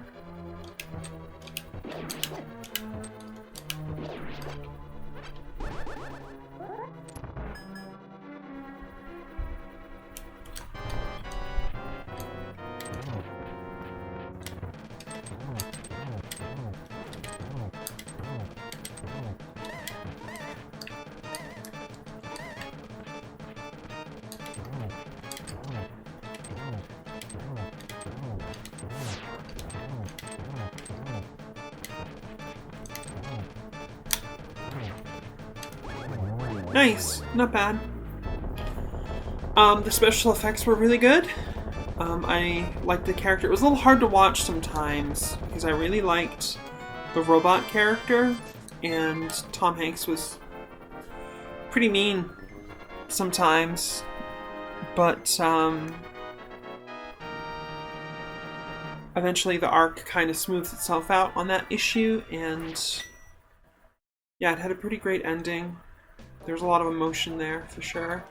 Nice, not bad. The special effects were really good. I liked the character. It was a little hard to watch sometimes because I really liked the robot character, and Tom Hanks was pretty mean sometimes, but eventually the arc kind of smooths itself out on that issue, and yeah, it had a pretty great ending. There's a lot of emotion there, for sure.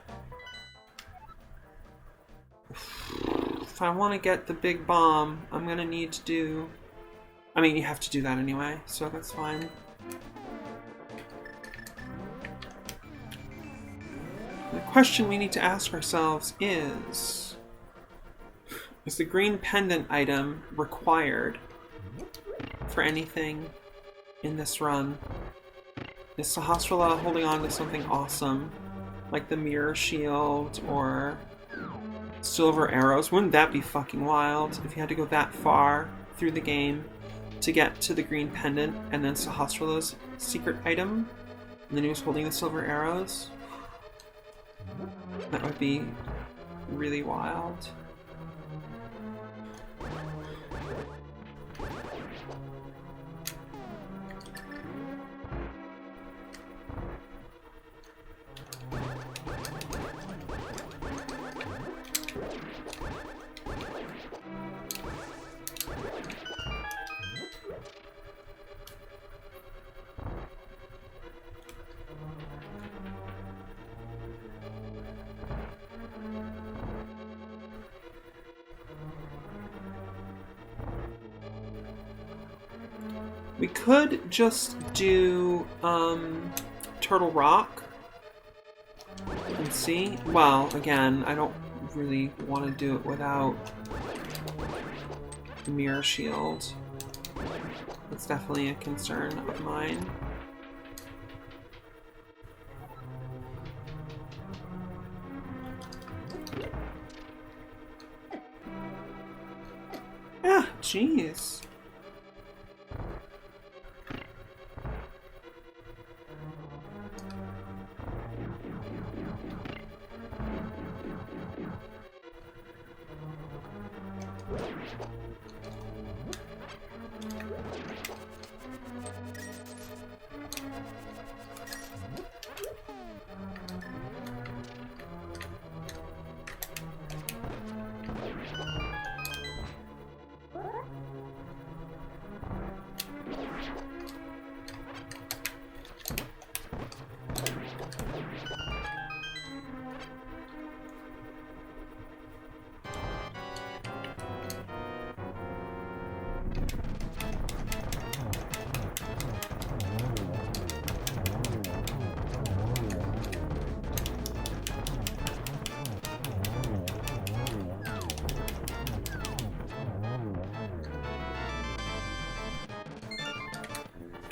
If I want to get the big bomb, I'm gonna need to do... I mean, you have to do that anyway, so that's fine. The question we need to ask ourselves is the green pendant item required for anything in this run? Is Sahasrara holding on to something awesome, like the mirror shield or silver arrows? Wouldn't that be fucking wild if you had to go that far through the game to get to the green pendant and then Sahasrara's secret item, and then he was holding the silver arrows? That would be really wild. We could just do Turtle Rock and see. Well, again, I don't really want to do it without the mirror shield. That's definitely a concern of mine. Ah, jeez.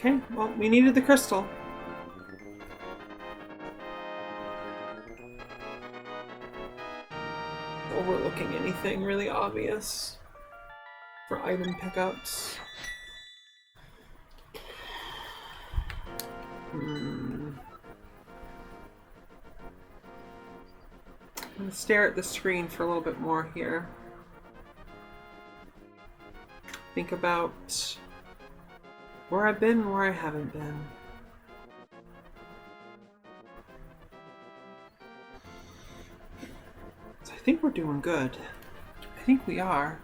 Okay, well, we needed the crystal. Overlooking anything really obvious for item pickups. I'm gonna stare at the screen for a little bit more here. Think about where I've been and where I haven't been. So I think we're doing good. I think we are.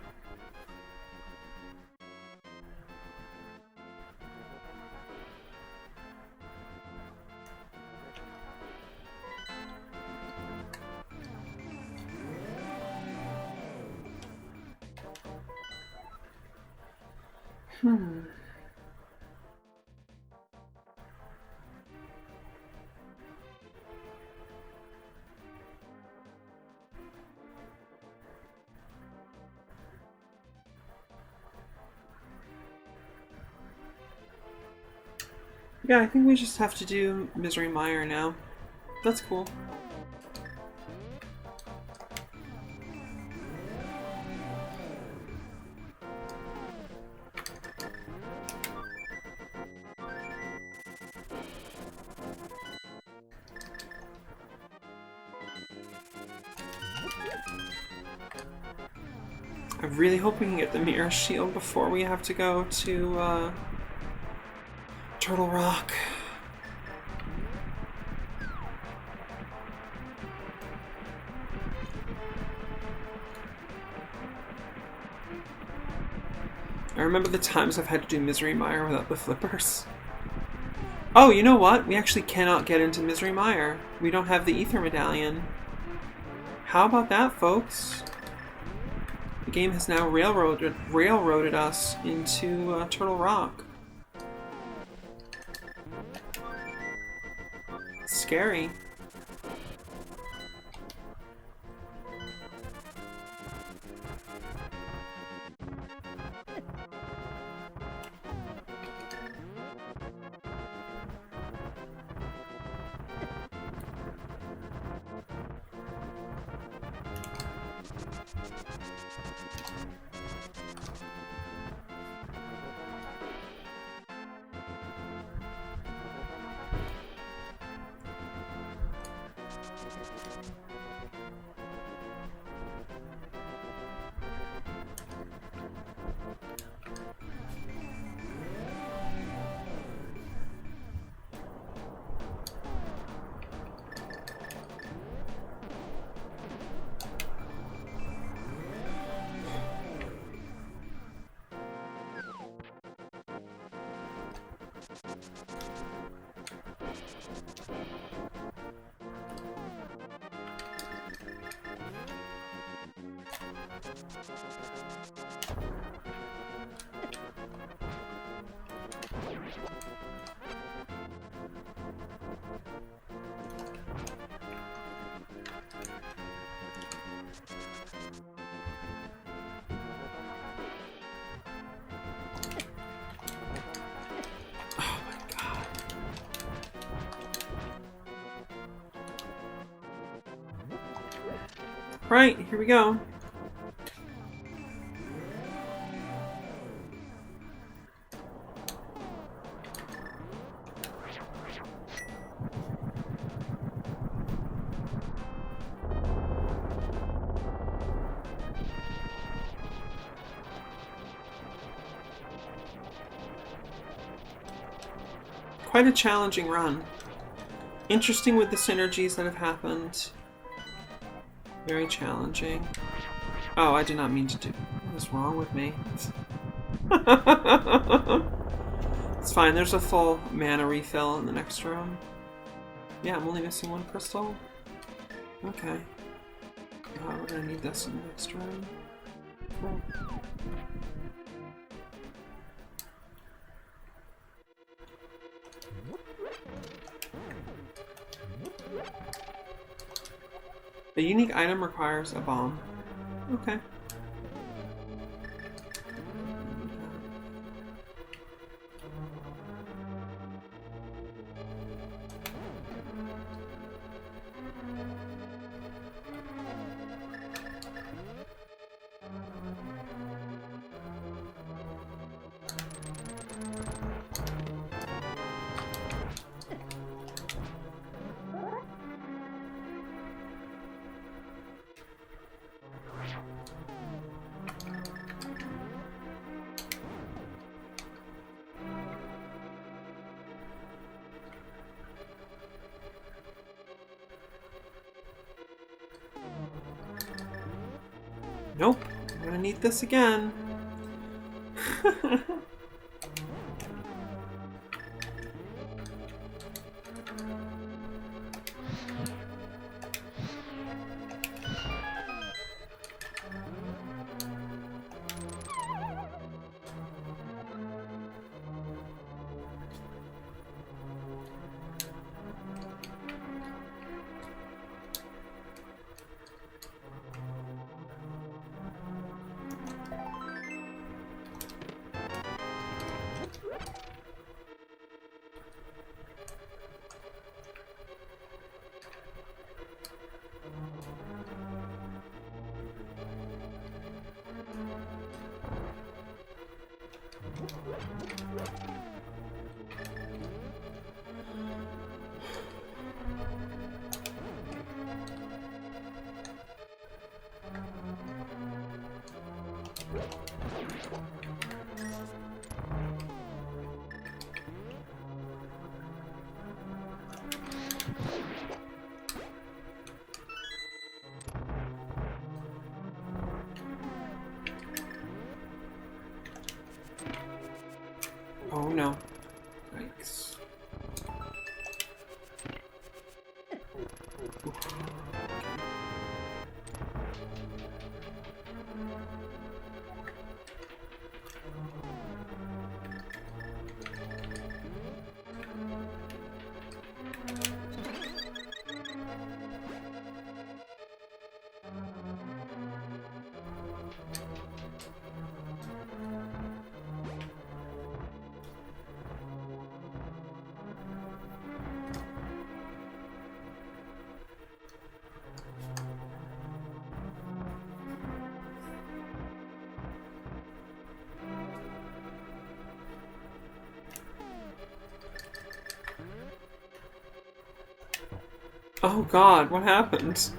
Yeah, I think we just have to do Misery Mire now. That's cool. I really hope we can get the Mirror Shield before we have to go to Turtle Rock. I remember the times I've had to do Misery Mire without the flippers. Oh, you know what? We actually cannot get into Misery Mire. We don't have the Ether Medallion. How about that, folks? The game has now railroaded us into Turtle Rock. Scary. Right, here we go. Quite a challenging run. Interesting with the synergies that have happened. Very challenging. Oh, I did not mean to do. What is wrong with me? It's fine, there's a full mana refill in the next room. Yeah, I'm only missing one crystal. Okay. We're gonna need this in the next room. Cool. The unique item requires a bomb. Okay. Nope. I'm gonna need this again. Oh no. Yikes. Oh god, what happened?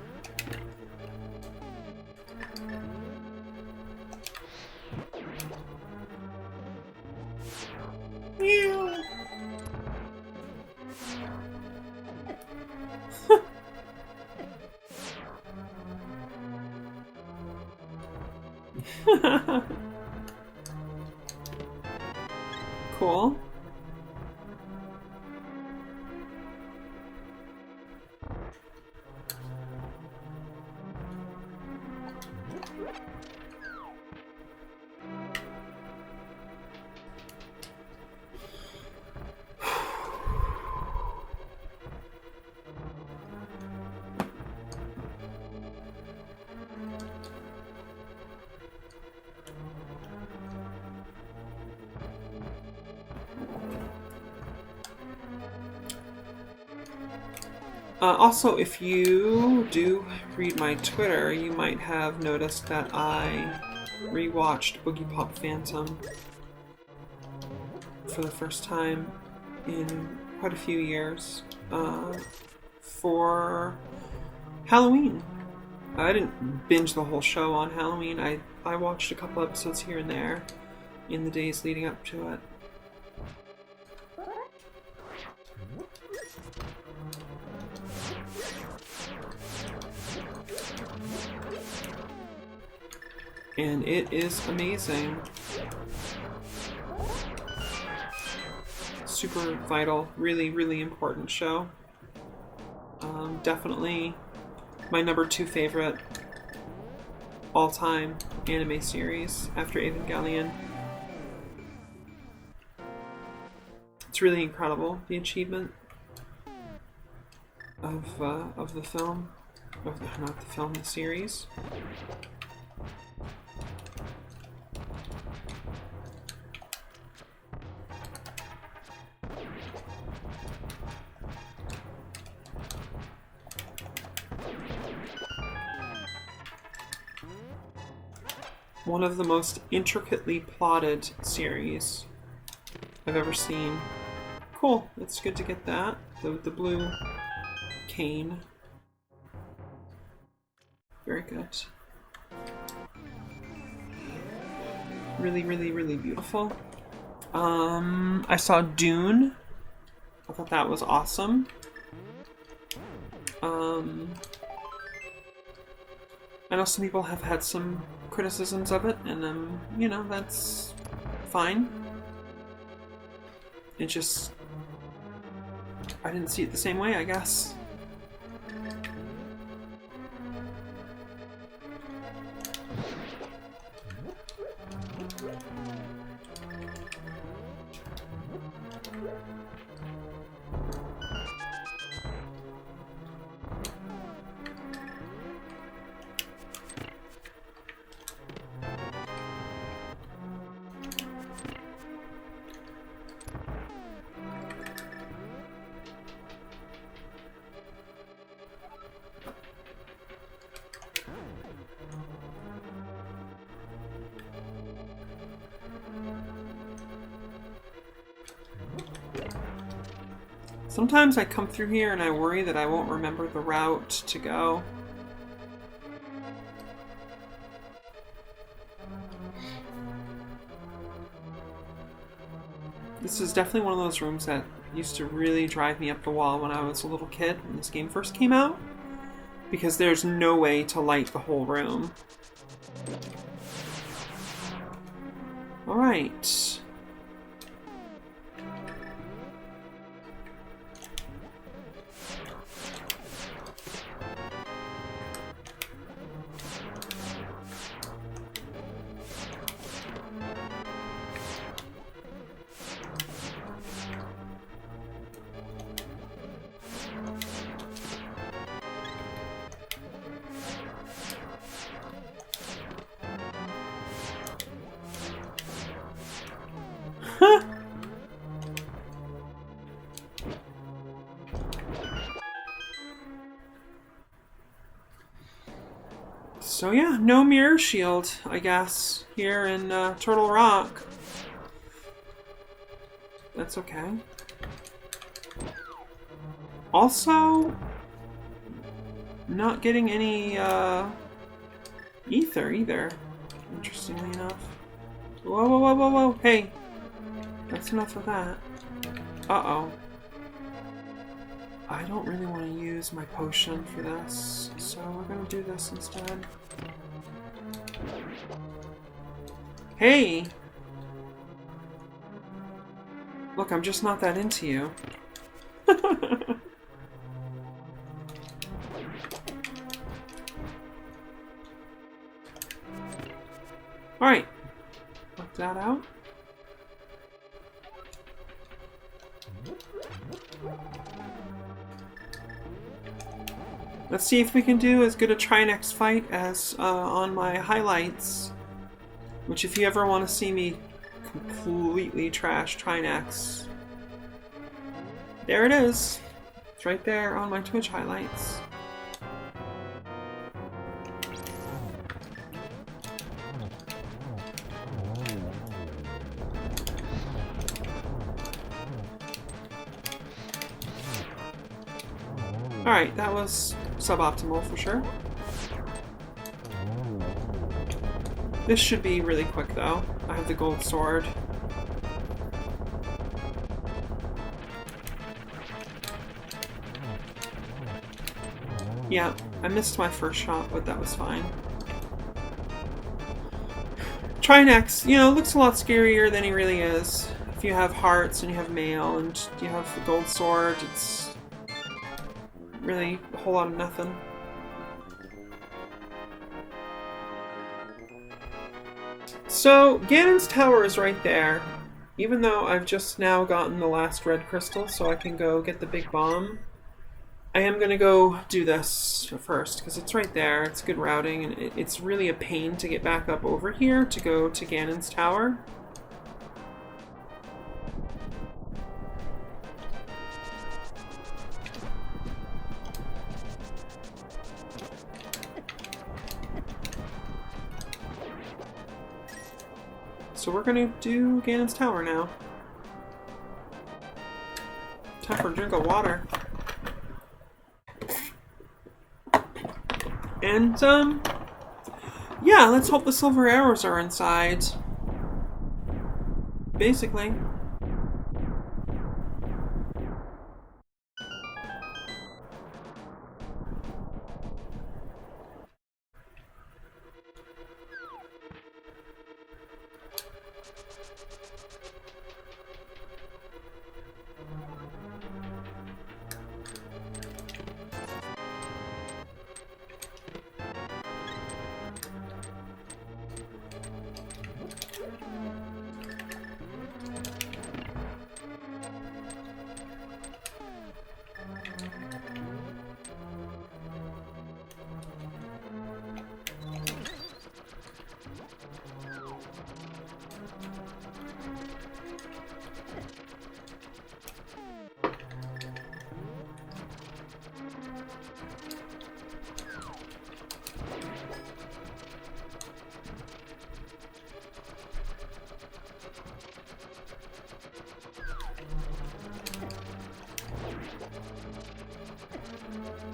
Ew. Cool. Also, if you do read my Twitter, you might have noticed that I rewatched Boogie Pop Phantom for the first time in quite a few years for Halloween. I didn't binge the whole show on Halloween. I watched a couple episodes here and there in the days leading up to it. And it is amazing. Super vital, really, really important show. Definitely my number 2 favorite all-time anime series after Evangelion. It's really incredible, the achievement of the film, not the film, the series. One of the most intricately plotted series I've ever seen. Cool, it's good to get that. The blue cane. Very good. Really, really, really beautiful. I saw Dune. I thought that was awesome. I know some people have had some criticisms of it, and you know, that's fine. It just, I didn't see it the same way, I guess. Sometimes I come through here and I worry that I won't remember the route to go. This is definitely one of those rooms that used to really drive me up the wall when I was a little kid when this game first came out, because there's no way to light the whole room. Alright. So yeah, no mirror shield, I guess, here in Turtle Rock. That's okay. Also, not getting any ether either, interestingly enough. Whoa, whoa, whoa, whoa, whoa, hey! That's enough of that. Uh-oh. I don't really want to use my potion for this, so we're gonna do this instead. Hey! Look, I'm just not that into you. Alright. Work that out. Let's see if we can do as good a Trinex fight as on my highlights. Which, if you ever want to see me completely trash Trinex, there it is. It's right there on my Twitch highlights. Alright, that was suboptimal for sure. This should be really quick though. I have the gold sword. Yeah, I missed my first shot, but that was fine. Trinex, you know, looks a lot scarier than he really is. If you have hearts and you have mail and you have the gold sword, it's really a whole lot of nothing. So, Ganon's tower is right there. Even though I've just now gotten the last red crystal, so I can go get the big bomb, I am going to go do this first, because it's right there. It's good routing, and it's really a pain to get back up over here to go to Ganon's tower. So we're gonna do Ganon's tower now. Time for a drink of water. And, yeah, let's hope the silver arrows are inside. Basically.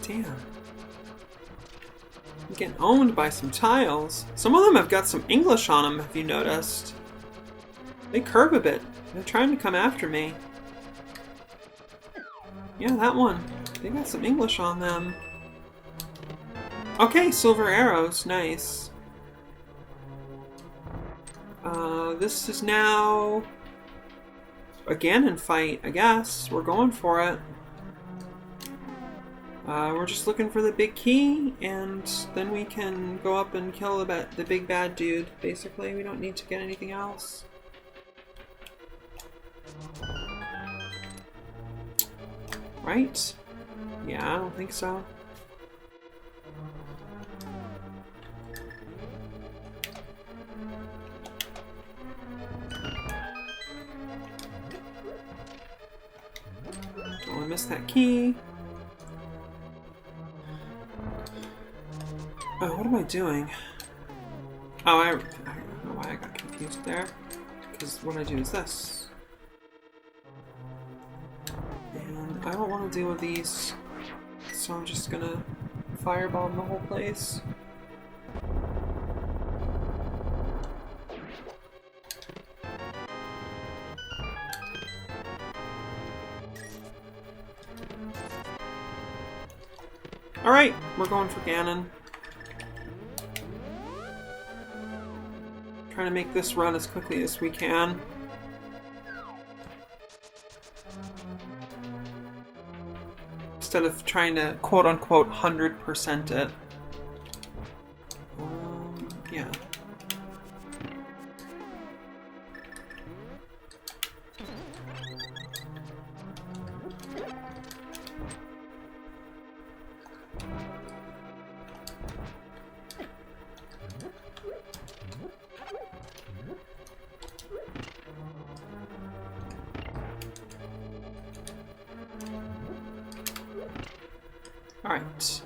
Damn. I'm getting owned by some tiles. Some of them have got some English on them, have you noticed? They curve a bit. They're trying to come after me. Yeah, that one. They got some English on them. Okay, silver arrows. Nice. This is now a Ganon fight, I guess. We're going for it. We're just looking for the big key, and then we can go up and kill the big bad dude, basically. We don't need to get anything else. Right? Yeah, I don't think so. Don't want to miss that key. Oh, what am I doing? Oh, I don't know why I got confused there. Because what I do is this. And I don't want to deal with these, so I'm just gonna firebomb the whole place. Alright, we're going for Ganon. Trying to make this run as quickly as we can. Instead of trying to quote-unquote 100% it. Yeah. Alright.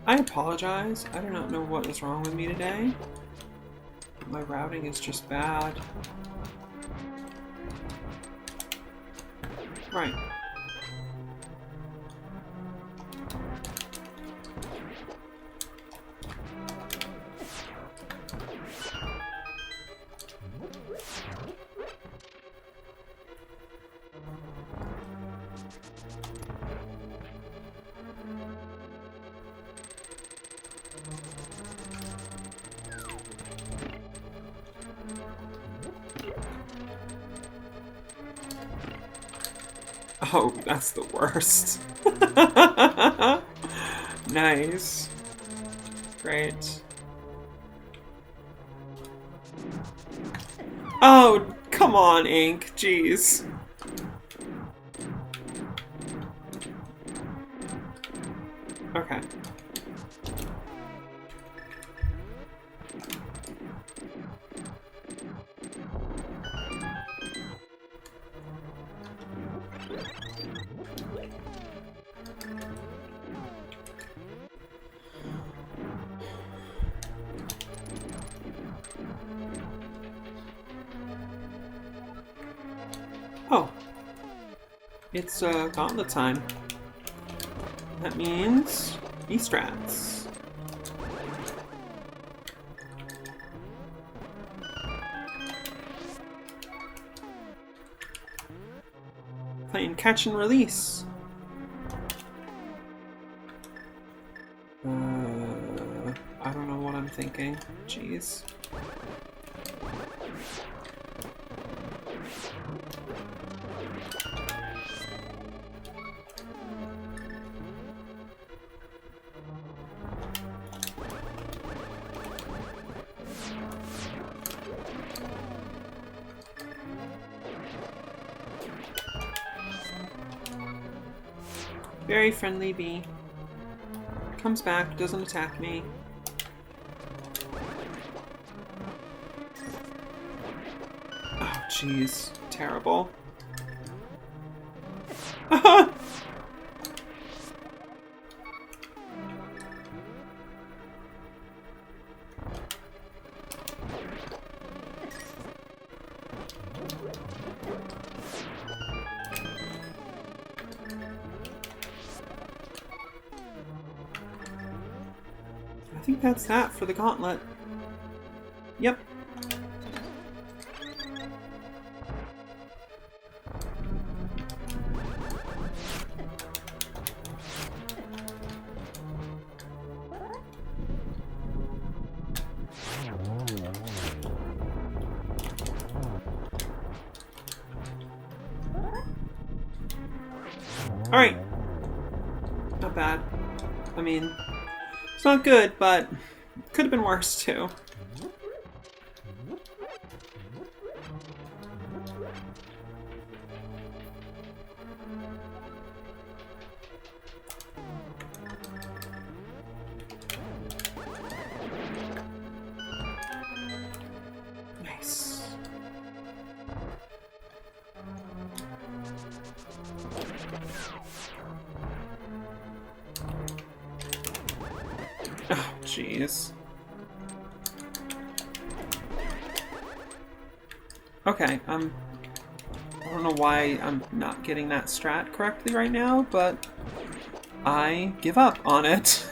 I apologize. I do not know what is wrong with me today. My routing is just bad. Right. Oh, that's the worst. Nice. Great. Oh, come on, Inke. Jeez. Okay. Oh. It's gauntlet time. That means E-strats. Playing catch and release. I don't know what I'm thinking. Jeez. Very friendly bee. Comes back, doesn't attack me. Oh, jeez. Terrible. think that's that for the gauntlet. Yep. Alright. Not bad. I mean, it's not good, but could have been worse too. Nice. Oh, jeez. Okay, I don't know why I'm not getting that strat correctly right now, but I give up on it.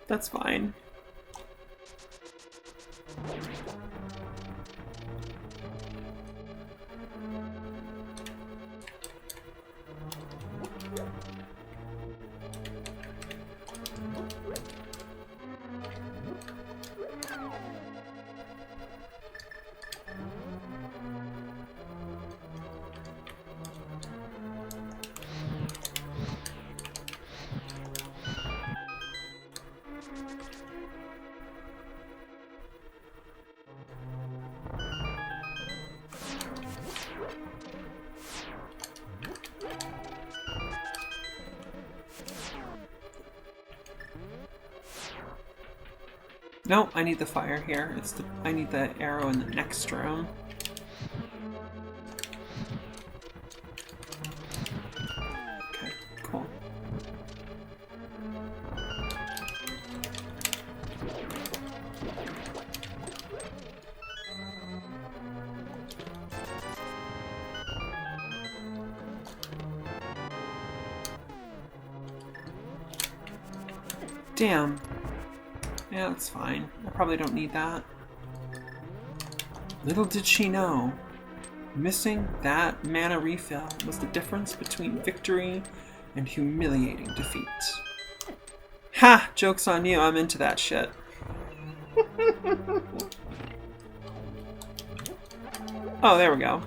That's fine. No, I need the fire here. I need the arrow in the next room. Okay, cool. Damn. Yeah, that's fine. I probably don't need that. Little did she know, missing that mana refill was the difference between victory and humiliating defeat. Ha! Joke's on you, I'm into that shit. Oh, there we go.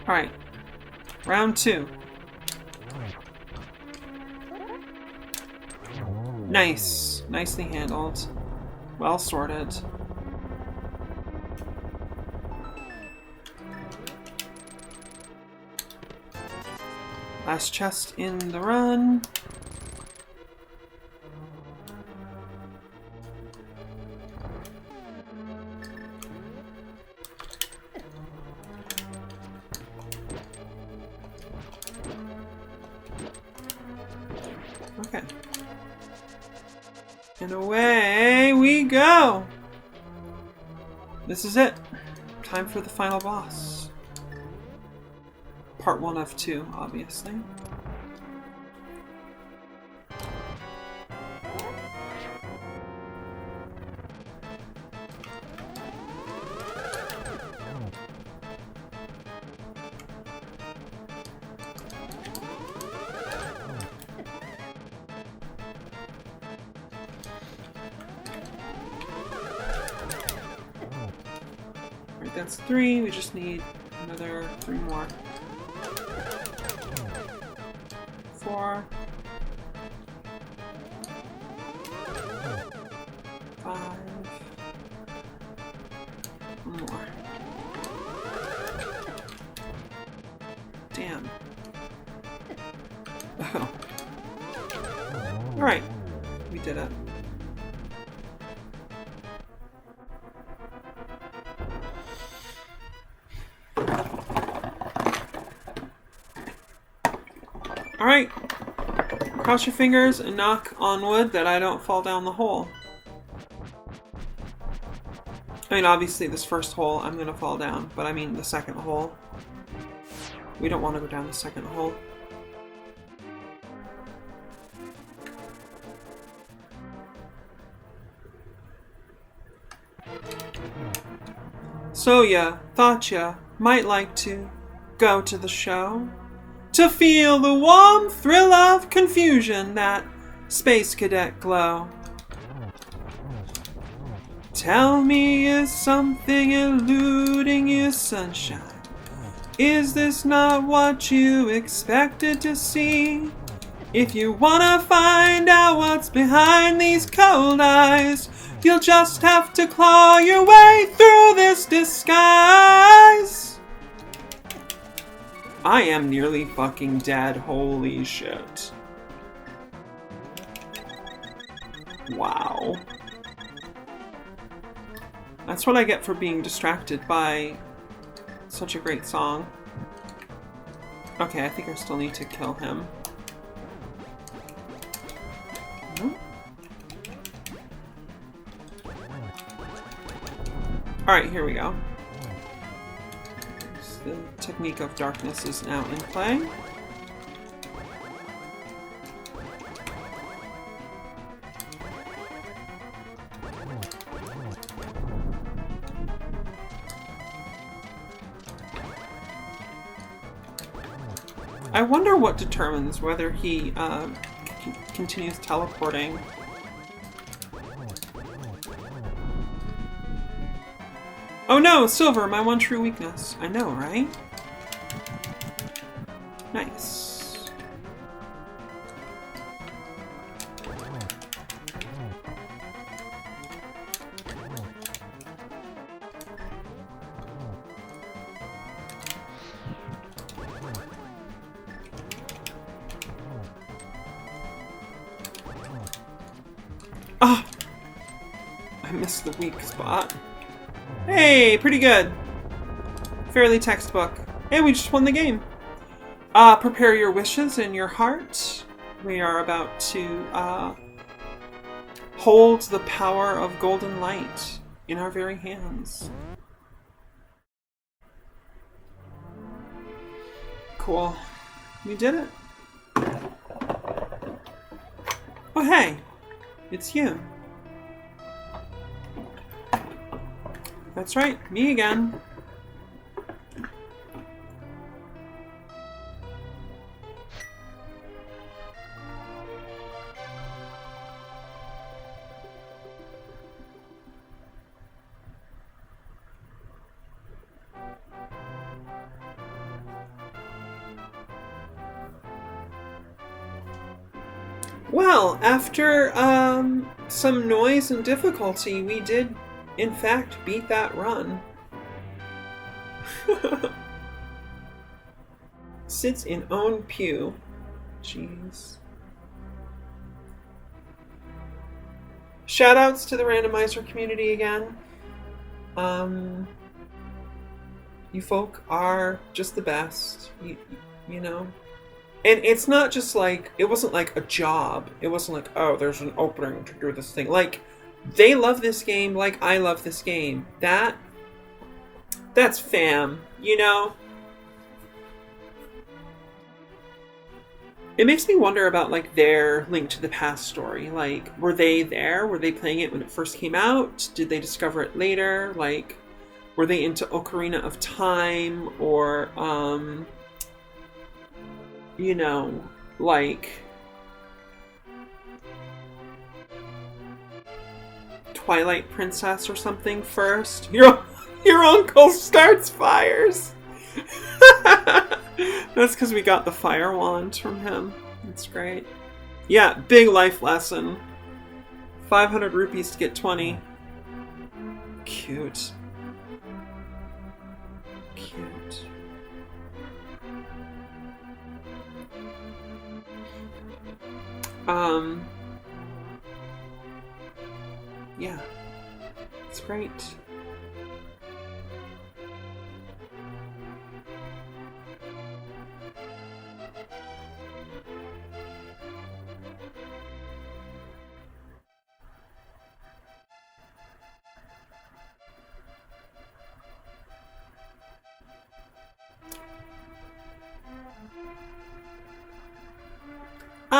Alright, round 2. Nice. Nicely handled. Well sorted. Last chest in the run. Okay. And away we go! This is it. Time for the final boss. Part 1 of 2, obviously. Alright, that's 3. We just need another 3 more. 4. 5. 1 more. Damn. Oh. Alright. We did it. Alright. Cross your fingers and knock on wood that I don't fall down the hole. I mean, obviously this first hole I'm gonna fall down, but I mean the second hole. We don't want to go down the second hole. So ya thought ya might like to go to the show to feel the warm thrill of confusion, that space cadet glow. Tell me, is something eluding you, sunshine? Is this not what you expected to see? If you wanna find out what's behind these cold eyes, you'll just have to claw your way through this disguise. I am nearly fucking dead. Holy shit. Wow. That's what I get for being distracted by such a great song. Okay, I think I still need to kill him. Alright, here we go. The technique of darkness is now in play. I wonder what determines whether he continues teleporting. Oh no, silver, my one true weakness. I know, right? Nice. Ah! I missed the weak spot. Hey, pretty good. Fairly textbook. Hey, we just won the game. Prepare your wishes in your heart. We are about to hold the power of golden light in our very hands. Cool. We did it. Oh, hey. It's you. That's right, me again. Well, after some noise and difficulty, we did in fact beat that run. Sits in own pew. Jeez. Shoutouts to the randomizer community again. You folk are just the best. You know? And it's not just like, it wasn't like a job. It wasn't like, oh, there's an opening to do this thing. Like, they love this game like I love this game. That's fam, you know? It makes me wonder about, like, their Link to the Past story. Like, were they there? Were they playing it when it first came out? Did they discover it later? Like, were they into Ocarina of Time? Or, you know, like Twilight Princess or something first? Your uncle starts fires! That's because we got the fire wand from him. That's great. Yeah, big life lesson. 500 rupees to get 20. Cute. Cute. Yeah. It's great.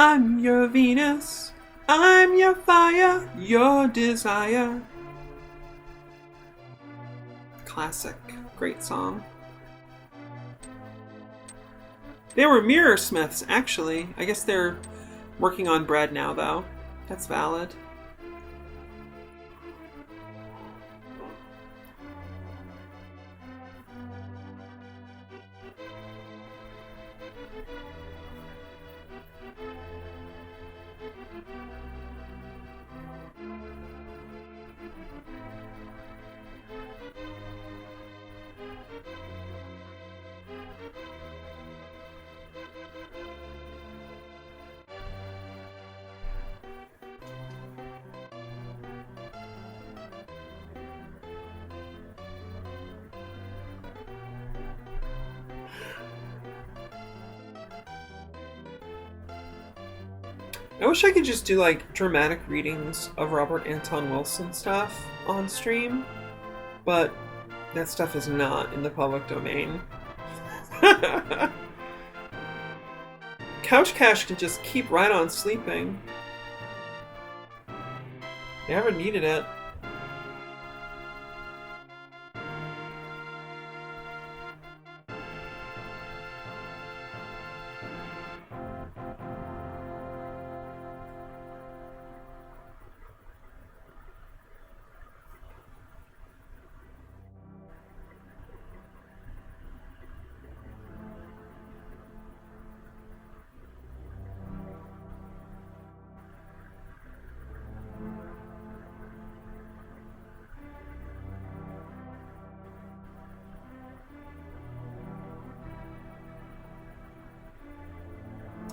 I'm your Venus. I'm your fire, your desire. Classic. Great song. They were mirror smiths, actually. I guess they're working on bread now, though. That's valid. I wish I could just do like dramatic readings of Robert Anton Wilson stuff on stream, but that stuff is not in the public domain. Couch Cash can just keep right on sleeping. Never needed it.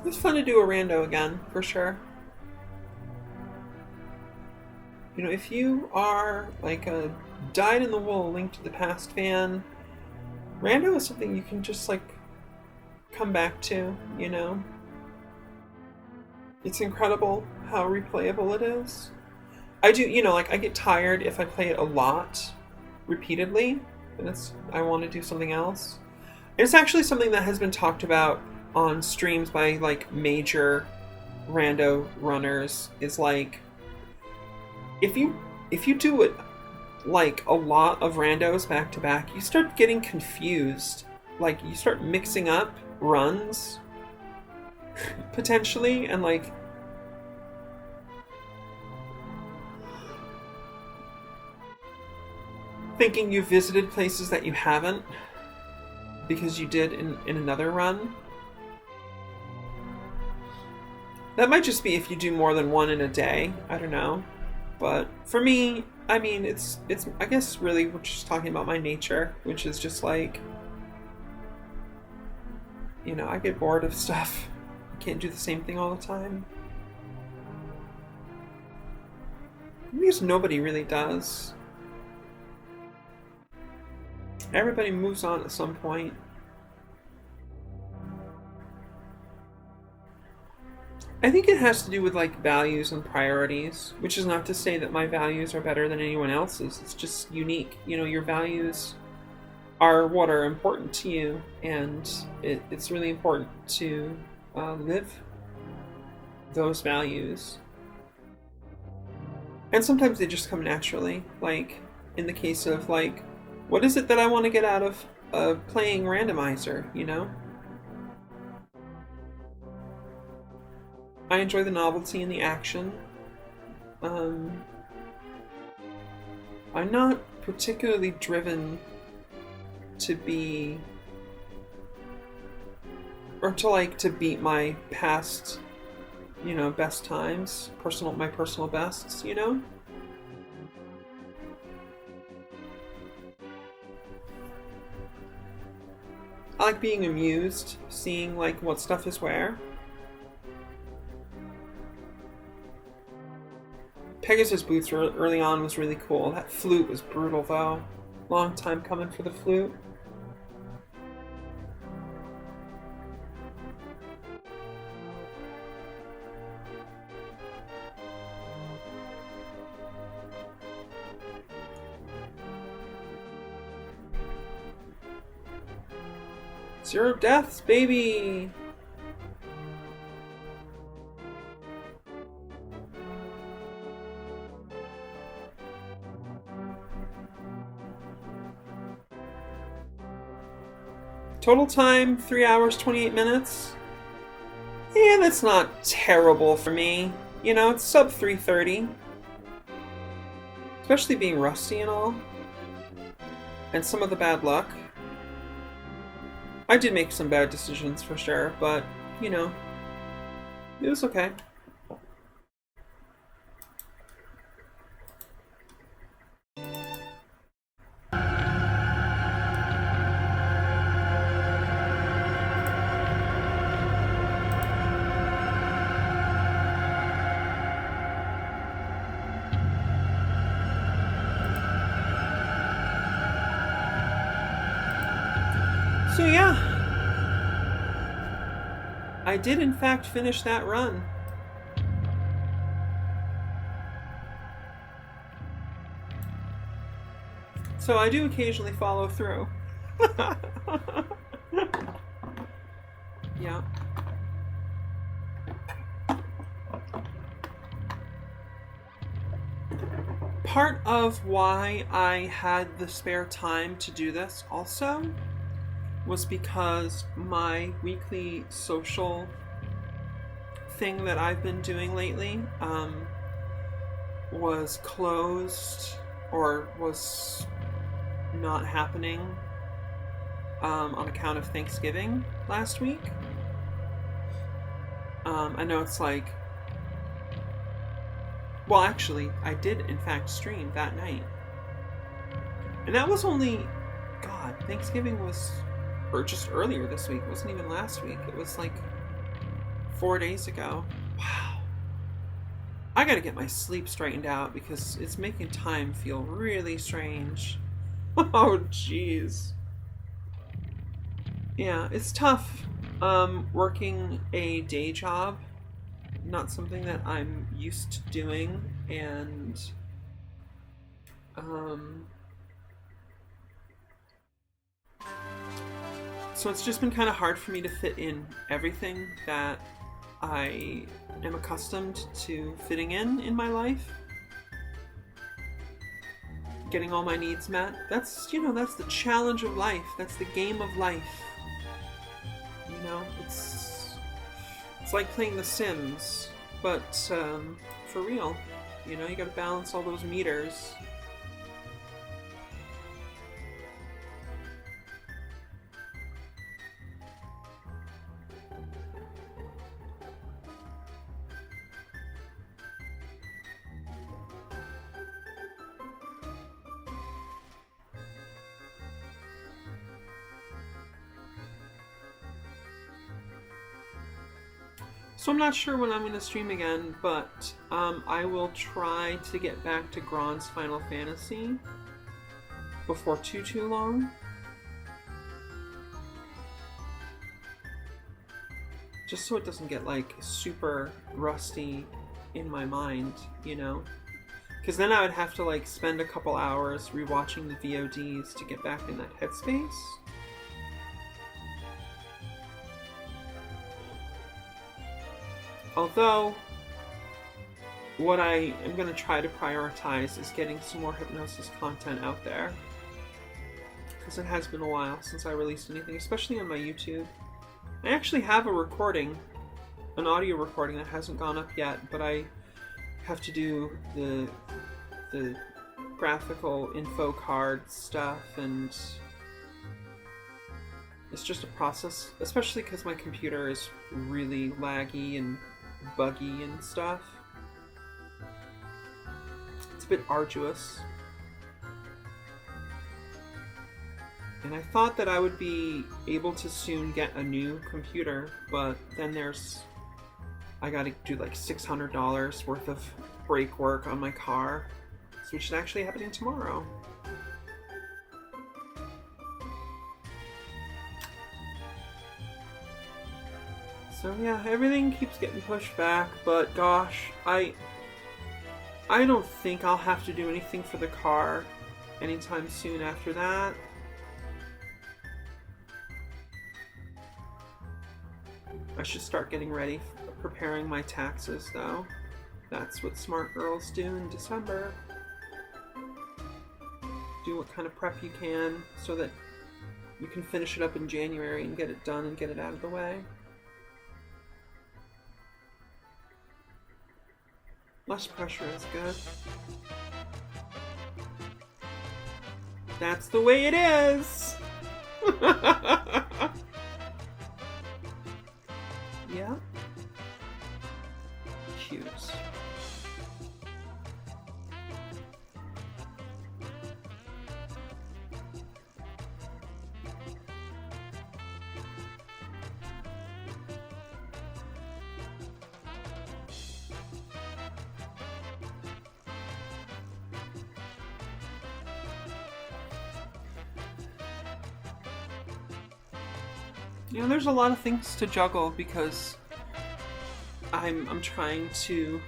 It's fun to do a rando again, for sure. You know, if you are like a dyed-in-the-wool Link to the Past fan, rando is something you can just like come back to, you know? It's incredible how replayable it is. I do, you know, like I get tired if I play it a lot, repeatedly, and I want to do something else. It's actually something that has been talked about on streams by like major rando runners, is like if you do it like a lot of randos back to back, you start getting confused. Like you start mixing up runs potentially, and like thinking you visited places that you haven't because you did in another run. That might just be if you do more than one in a day. I don't know. But for me, I mean, it's I guess really we're just talking about my nature, which is just like, you know, I get bored of stuff. I can't do the same thing all the time. Because nobody really does. Everybody moves on at some point. I think it has to do with like values and priorities, which is not to say that my values are better than anyone else's. It's just unique. You know, your values are what are important to you, and it's really important to live those values. And sometimes they just come naturally. Like in the case of like, what is it that I want to get out of playing Randomizer, you know? I enjoy the novelty and the action. I'm not particularly driven to be, or to like to beat my past, you know, best times, my personal bests, you know? I like being amused, seeing like what stuff is where. Pegasus Boots early on was really cool. That flute was brutal though. Long time coming for the flute. Zero deaths, baby! Total time, 3 hours, 28 minutes. Yeah, that's not terrible for me. You know, it's sub 3:30. Especially being rusty and all. And some of the bad luck. I did make some bad decisions for sure, but, you know, it was okay. So yeah, I did in fact finish that run. So I do occasionally follow through. Yeah. Part of why I had the spare time to do this also was because my weekly social thing that I've been doing lately was closed or was not happening on account of Thanksgiving last week. I know it's like, well, actually, I did in fact stream that night. And that was only, God, Thanksgiving was, or just earlier this week, it wasn't even last week. It was like 4 days ago. Wow. I gotta get my sleep straightened out because it's making time feel really strange. Oh, jeez. Yeah, it's tough working a day job. Not something that I'm used to doing, and so it's just been kind of hard for me to fit in everything that I am accustomed to fitting in my life. Getting all my needs met. That's, you know, that's the challenge of life. That's the game of life. You know, it's like playing The Sims, but for real. You know, you gotta balance all those meters. So I'm not sure when I'm going to stream again, but I will try to get back to Gron's Final Fantasy before too long. Just so it doesn't get like super rusty in my mind, you know? Because then I would have to like spend a couple hours rewatching the VODs to get back in that headspace. Although, what I am going to try to prioritize is getting some more hypnosis content out there. Because it has been a while since I released anything, especially on my YouTube. I actually have a recording, an audio recording that hasn't gone up yet, but I have to do the graphical info card stuff, and it's just a process, especially because my computer is really laggy and buggy and stuff. It's a bit arduous. And I thought that I would be able to soon get a new computer, but then I gotta do like $600 worth of brake work on my car, which is actually happening tomorrow. So yeah, everything keeps getting pushed back, but gosh, I don't think I'll have to do anything for the car anytime soon after that. I should start getting ready, preparing my taxes though. That's what smart girls do in December. Do what kind of prep you can so that you can finish it up in January and get it done and get it out of the way. Less pressure is good. That's the way it is! Yeah. Cues. You know, there's a lot of things to juggle because I'm trying to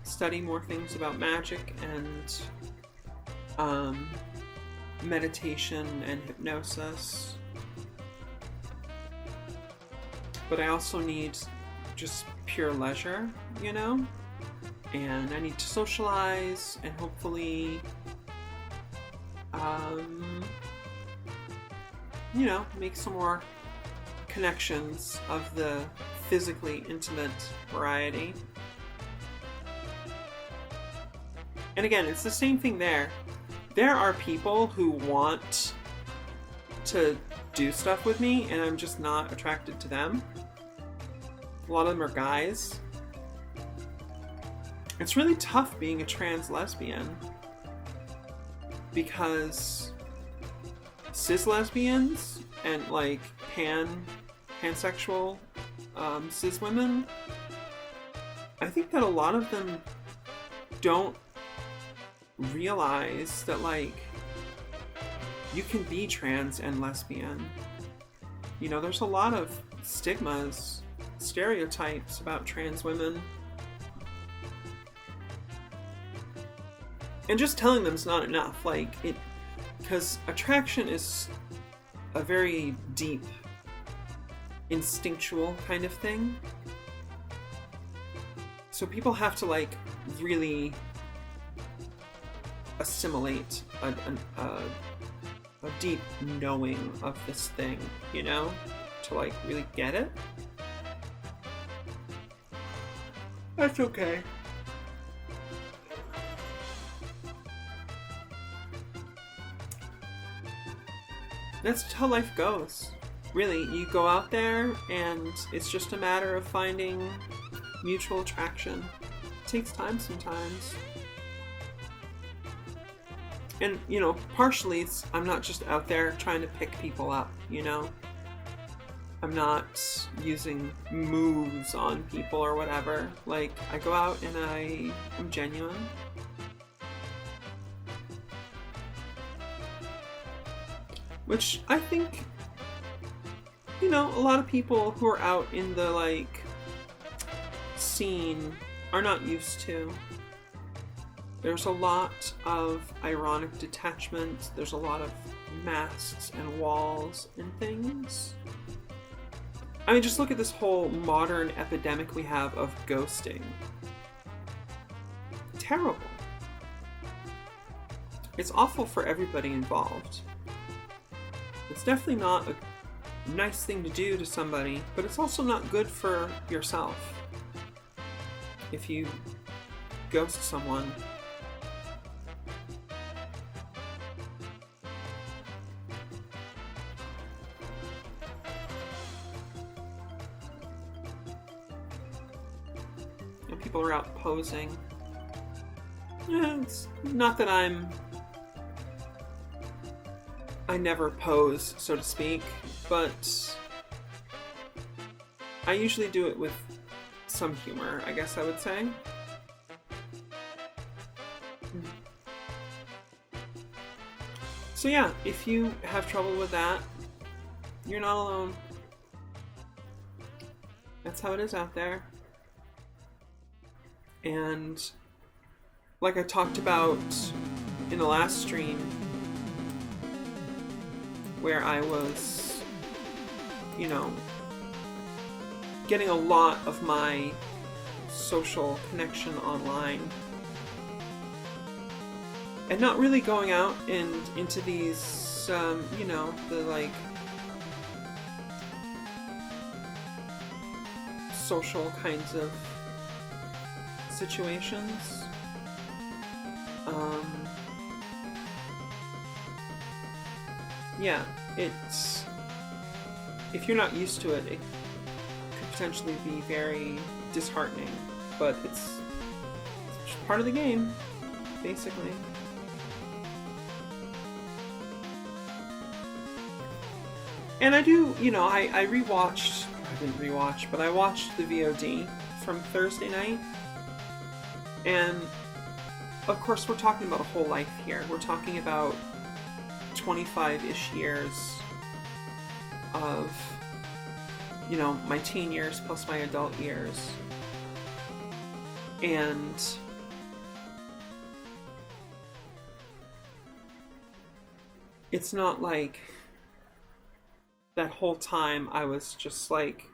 study more things about magic and meditation and hypnosis. But I also need just pure leisure, you know? And I need to socialize and hopefully you know, make some more connections of the physically intimate variety. And again, it's the same thing there. There are people who want to do stuff with me, and I'm just not attracted to them. A lot of them are guys. It's really tough being a trans lesbian because cis lesbians and like pansexual cis women, I think that a lot of them don't realize that like you can be trans and lesbian. You know, there's a lot of stigmas, stereotypes about trans women. And just telling them is not enough. Like, it, because attraction is a very deep, instinctual kind of thing. So people have to, like, really assimilate a deep knowing of this thing, you know? To, like, really get it. That's okay. That's how life goes. Really, you go out there and it's just a matter of finding mutual attraction. It takes time sometimes. And, you know, partially I'm not just out there trying to pick people up, you know? I'm not using moves on people or whatever. Like, I go out and I am genuine. Which I think, you know, a lot of people who are out in the, like, scene are not used to. There's a lot of ironic detachment. There's a lot of masks and walls and things. I mean, just look at this whole modern epidemic we have of ghosting. Terrible. It's awful for everybody involved. It's definitely not a nice thing to do to somebody, but it's also not good for yourself if you ghost someone. And people are out posing. It's not that I never pose, so to speak, but I usually do it with some humor, I guess I would say. So yeah, if you have trouble with that, you're not alone. That's how it is out there. And like I talked about in the last stream, where I was, you know, getting a lot of my social connection online and not really going out and into these just, you know, the, like, social kinds of situations. Yeah, it's, if you're not used to it, it could potentially be very disheartening, but it's just part of the game, basically. And I do, you know, I didn't rewatch, but I watched the VOD from Thursday night. And, of course, we're talking about a whole life here. We're talking about 25-ish years of, you know, my teen years plus my adult years. And it's not like that whole time I was just like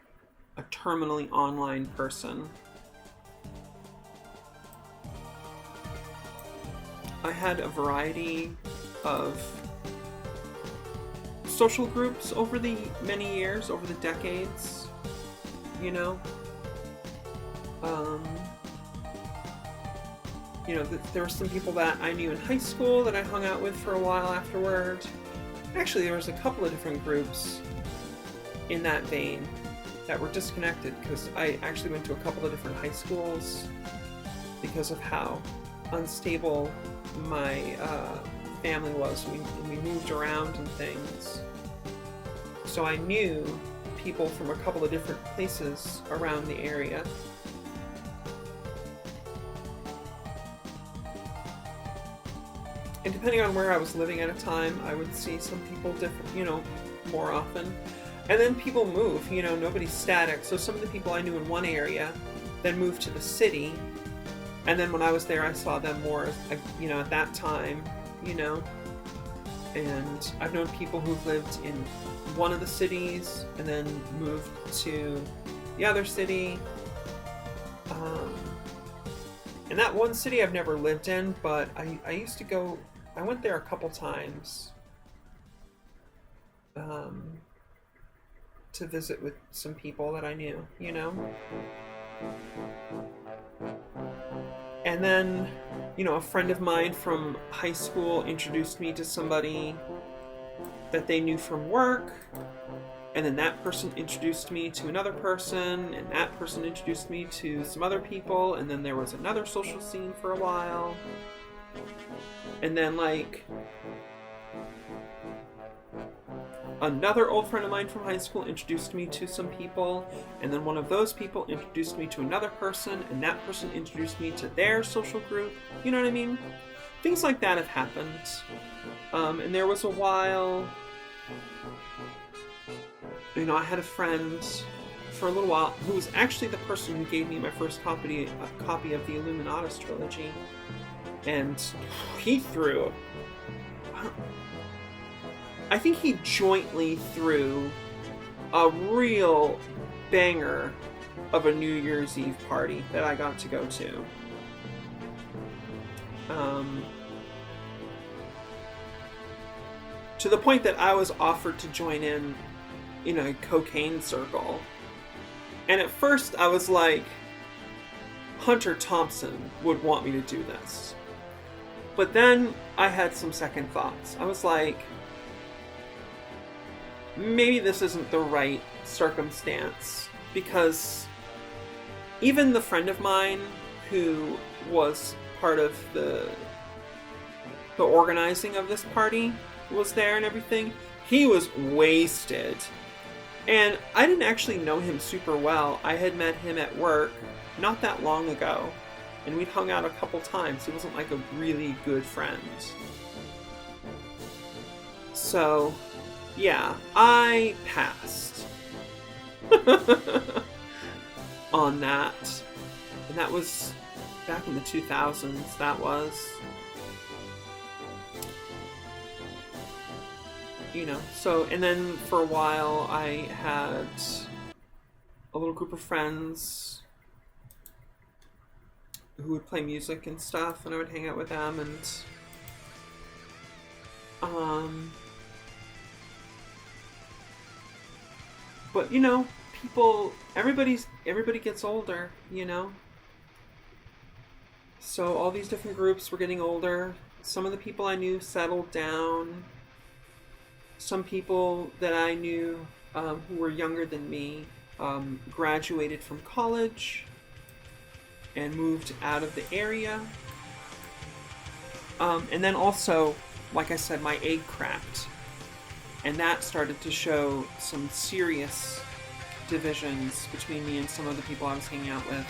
a terminally online person. I had a variety of social groups over the many years, over the decades, you know. You know, there were some people that I knew in high school that I hung out with for a while afterward. Actually, there was a couple of different groups in that vein that were disconnected because I actually went to a couple of different high schools because of how unstable my family was. We moved around and things. So I knew people from a couple of different places around the area. And depending on where I was living at a time, I would see some people different, you know, more often. And then people move, you know, nobody's static. So some of the people I knew in one area then moved to the city. And then when I was there, I saw them more, you know, at that time, you know. And I've known people who've lived in one of the cities and then moved to the other city. And that one city I've never lived in, but I used to go, I went there a couple times to visit with some people that I knew, you know. And then, you know, a friend of mine from high school introduced me to somebody that they knew from work. And then that person introduced me to another person, and that person introduced me to some other people, and then there was another social scene for a while. And then, like, another old friend of mine from high school introduced me to some people, and then one of those people introduced me to another person, and that person introduced me to their social group. You know what I mean? Things like that have happened. And there was a while, you know, I had a friend for a little while who was actually the person who gave me my first copy of the Illuminatus trilogy. And he threw, I think he jointly threw a real banger of a New Year's Eve party that I got to go to. To the point that I was offered to join in a cocaine circle. And at first I was like, Hunter Thompson would want me to do this. But then I had some second thoughts. I was like, maybe this isn't the right circumstance, because even the friend of mine who was part of the organizing of this party was there and everything. He was wasted. And I didn't actually know him super well. I had met him at work not that long ago, and we'd hung out a couple times. He wasn't like a really good friend. So, yeah, I passed on that. And that was back in the 2000s, that was. You know, so, and then for a while I had a little group of friends who would play music and stuff, and I would hang out with them, and But everybody gets older, So all these different groups were getting older. Some of the people I knew settled down. Some people that I knew who were younger than me graduated from college and moved out of the area. And then also, like I said, my egg cracked. And that started to show some serious divisions between me and some of the people I was hanging out with.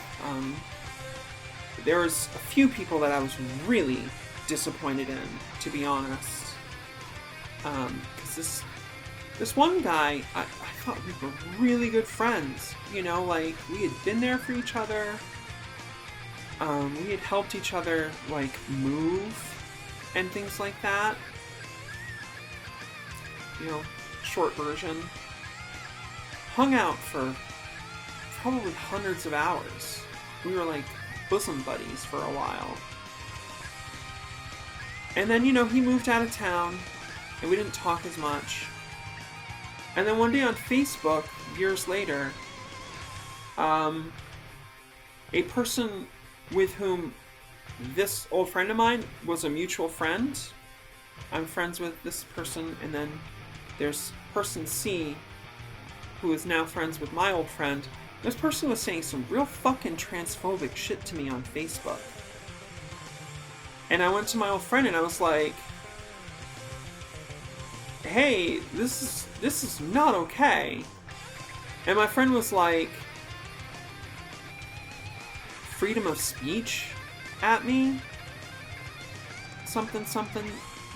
There was a few people that I was really disappointed in, to be honest. Because this one guy, I thought we were really good friends. Like, we had been there for each other. We had helped each other, like, move and things like that. Short version. Hung out for probably hundreds of hours. We were like bosom buddies for a while. And then, he moved out of town, and we didn't talk as much. And then one day on Facebook, years later, a person with whom this old friend of mine was a mutual friend. I'm friends with this person, and then there's person C, who is now friends with my old friend. This person was saying some real fucking transphobic shit to me on Facebook. And I went to my old friend and I was like, hey, this is not okay. And my friend was like, freedom of speech at me? Something,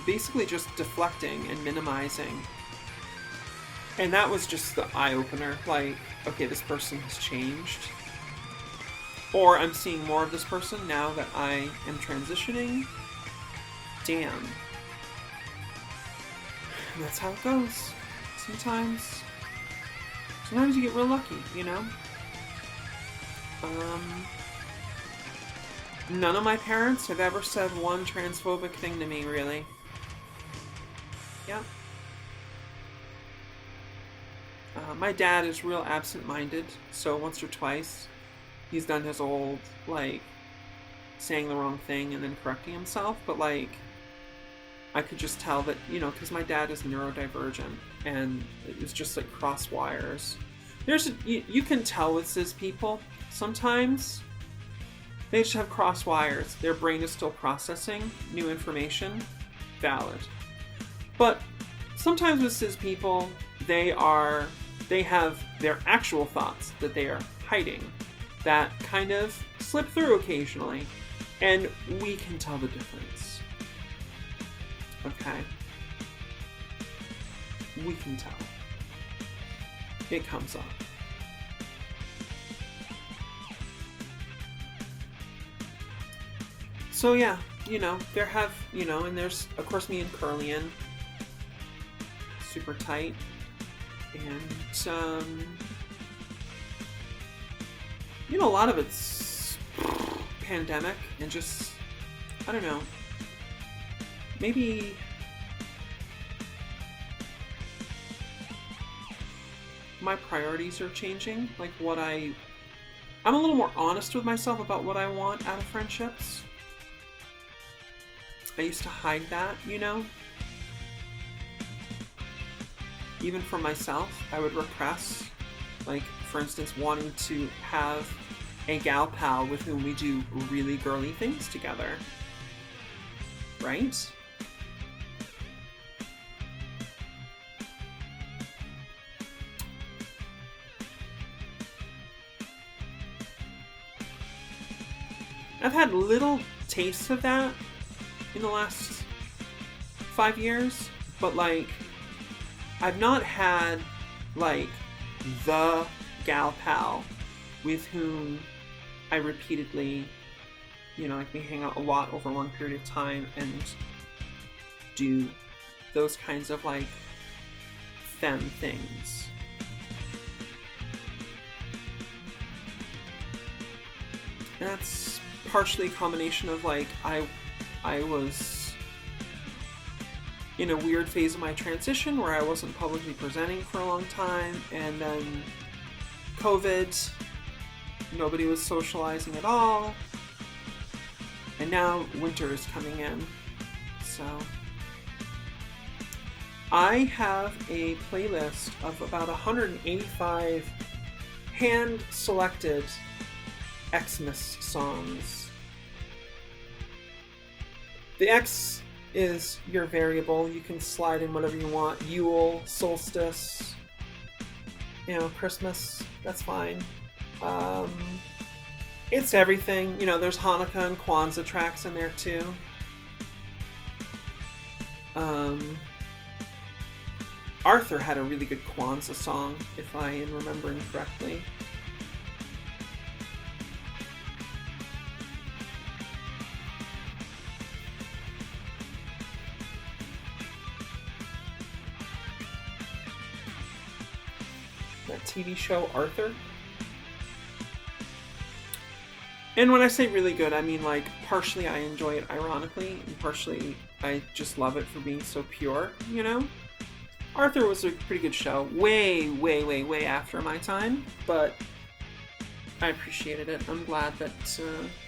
basically just deflecting and minimizing. And that was just the eye-opener, like, okay, this person has changed. Or I'm seeing more of this person now that I am transitioning. Damn. And that's how it goes. Sometimes you get real lucky, None of my parents have ever said one transphobic thing to me, really. Yep. My dad is real absent-minded, so once or twice he's done his old, like, saying the wrong thing and then correcting himself, but, like, I could just tell that, because my dad is neurodivergent, and it was just, like, cross wires. You can tell with cis people, sometimes they just have cross wires. Their brain is still processing new information. Valid. But sometimes with cis people, they have their actual thoughts that they are hiding that kind of slip through occasionally, and we can tell the difference. Okay? We can tell. It comes up. So yeah, there have, and there's, of course, me and Curlian. Super tight. And, a lot of it's pandemic and just, I don't know, maybe my priorities are changing, like I'm a little more honest with myself about what I want out of friendships. I used to hide that, Even for myself, I would repress, like, for instance, wanting to have a gal pal with whom we do really girly things together. Right? I've had little tastes of that in the last 5 years, but, like, I've not had, like, the gal pal with whom I repeatedly, like, we hang out a lot over a long period of time and do those kinds of, like, femme things. And that's partially a combination of, like, I was in a weird phase of my transition where I wasn't publicly presenting for a long time, and then COVID, nobody was socializing at all, and now winter is coming in. So I have a playlist of about 185 hand-selected Xmas songs. The X is your variable. You can slide in whatever you want. Yule, solstice, Christmas, that's fine. It's everything. There's Hanukkah and Kwanzaa tracks in there too. Arthur had a really good Kwanzaa song, if I am remembering correctly. That TV show, Arthur. And when I say really good, I mean partially I enjoy it ironically, and partially I just love it for being so pure, Arthur was a pretty good show. Way, way, way, way after my time, but I appreciated it. I'm glad that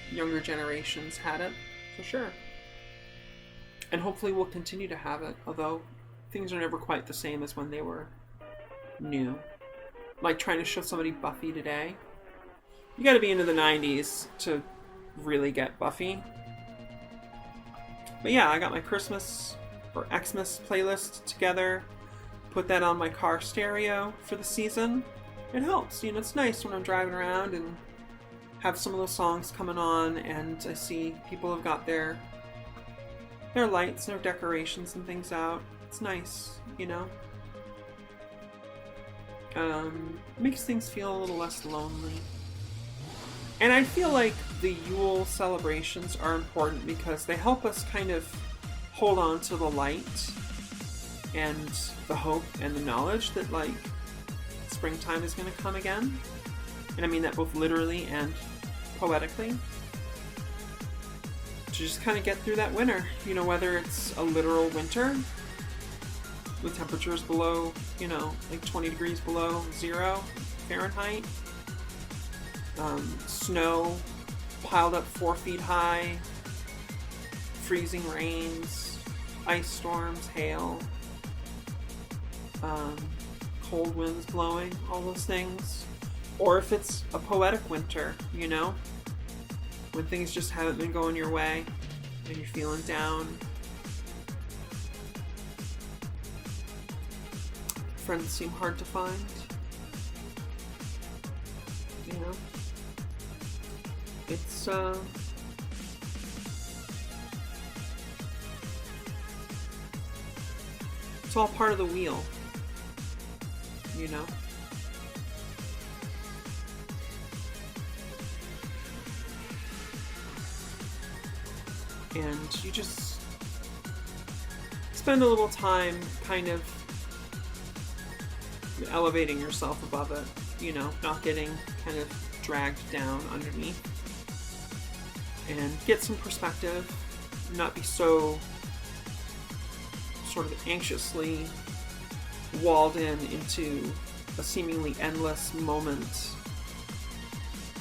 younger generations had it, for sure. And hopefully we'll continue to have it, although things are never quite the same as when they were new. Like trying to show somebody Buffy today. You gotta be into the 90s to really get Buffy. But yeah, I got my Christmas or Xmas playlist together. Put that on my car stereo for the season. It helps, it's nice when I'm driving around and have some of those songs coming on, and I see people have got their lights and their decorations and things out. It's nice, Makes things feel a little less lonely. And I feel like the Yule celebrations are important because they help us kind of hold on to the light and the hope and the knowledge that springtime is going to come again. And I mean that both literally and poetically. To just kind of get through that winter, whether it's a literal winter with temperatures below, 20 degrees below 0 Fahrenheit, snow piled up 4 feet high, freezing rains, ice storms, hail, cold winds blowing, all those things. Or if it's a poetic winter, when things just haven't been going your way and you're feeling down. Friends seem hard to find. It's all part of the wheel, And you just spend a little time kind of elevating yourself above it, not getting kind of dragged down underneath. And get some perspective, not be so sort of anxiously walled into a seemingly endless moment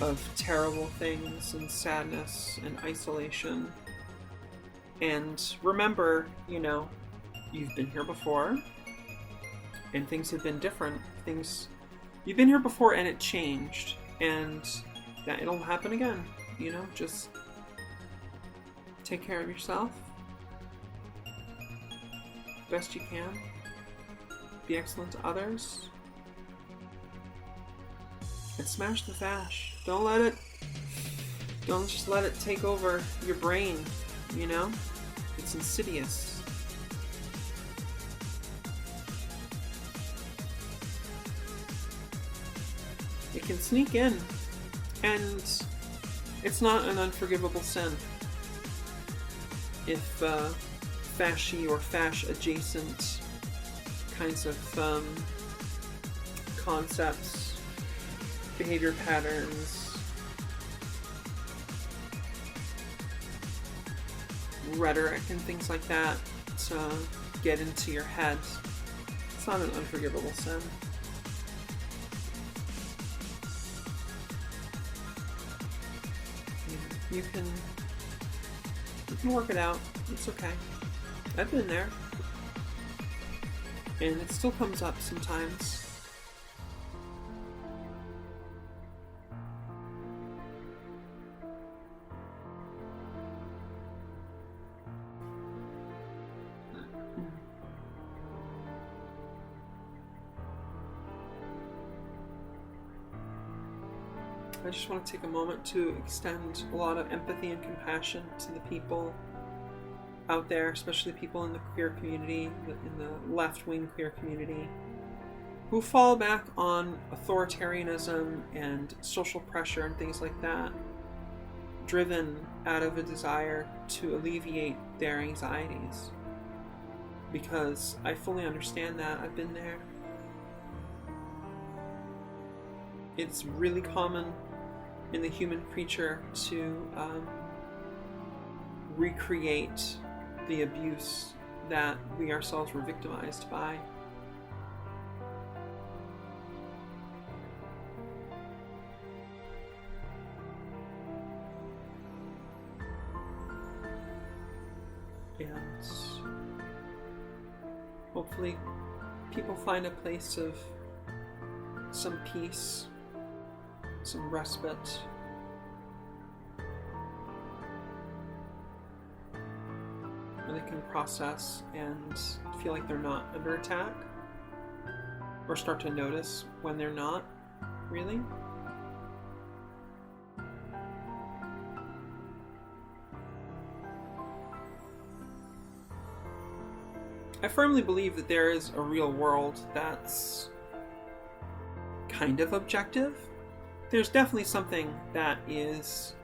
of terrible things and sadness and isolation. And remember, you've been here before and things have been different. You've been here before and it changed, and that it'll happen again. Just take care of yourself best you can. Be excellent to others. And smash the fash. Don't just let it take over your brain, It's insidious. It can sneak in, and it's not an unforgivable sin. If fashy or fash-adjacent kinds of concepts, behavior patterns, rhetoric, and things like that get into your head. It's not an unforgivable sin. You can work it out. It's okay. I've been there. And it still comes up sometimes. I just want to take a moment to extend a lot of empathy and compassion to the people out there, especially people in the queer community, in the left-wing queer community, who fall back on authoritarianism and social pressure and things like that, driven out of a desire to alleviate their anxieties. Because I fully understand that. I've been there. It's really common in the human creature to recreate the abuse that we ourselves were victimized by. And hopefully people find a place of some peace, some respite, where they can process and feel like they're not under attack, or start to notice when they're not, really. I firmly believe that there is a real world that's kind of objective. There's definitely something that is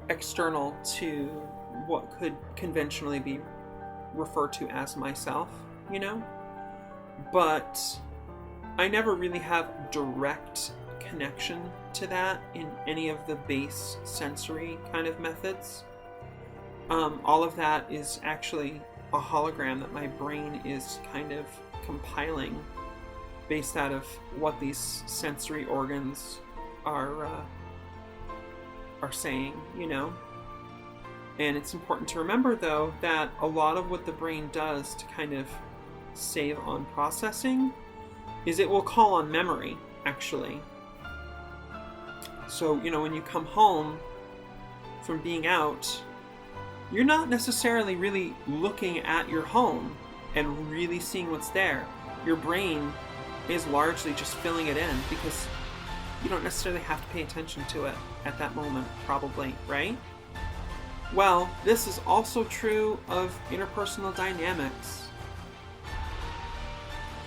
external to what could conventionally be referred to as myself, you know? But I never really have direct connection to that in any of the base sensory kind of methods. All of that is actually a hologram that my brain is kind of compiling based out of what these sensory organs are saying, you know? And it's important to remember, though, that a lot of what the brain does to kind of save on processing is it will call on memory, actually. So, you know, when you come home from being out, you're not necessarily really looking at your home and really seeing what's there. Your brain is largely just filling it in because you don't necessarily have to pay attention to it at that moment, probably, right? Well, this is also true of interpersonal dynamics.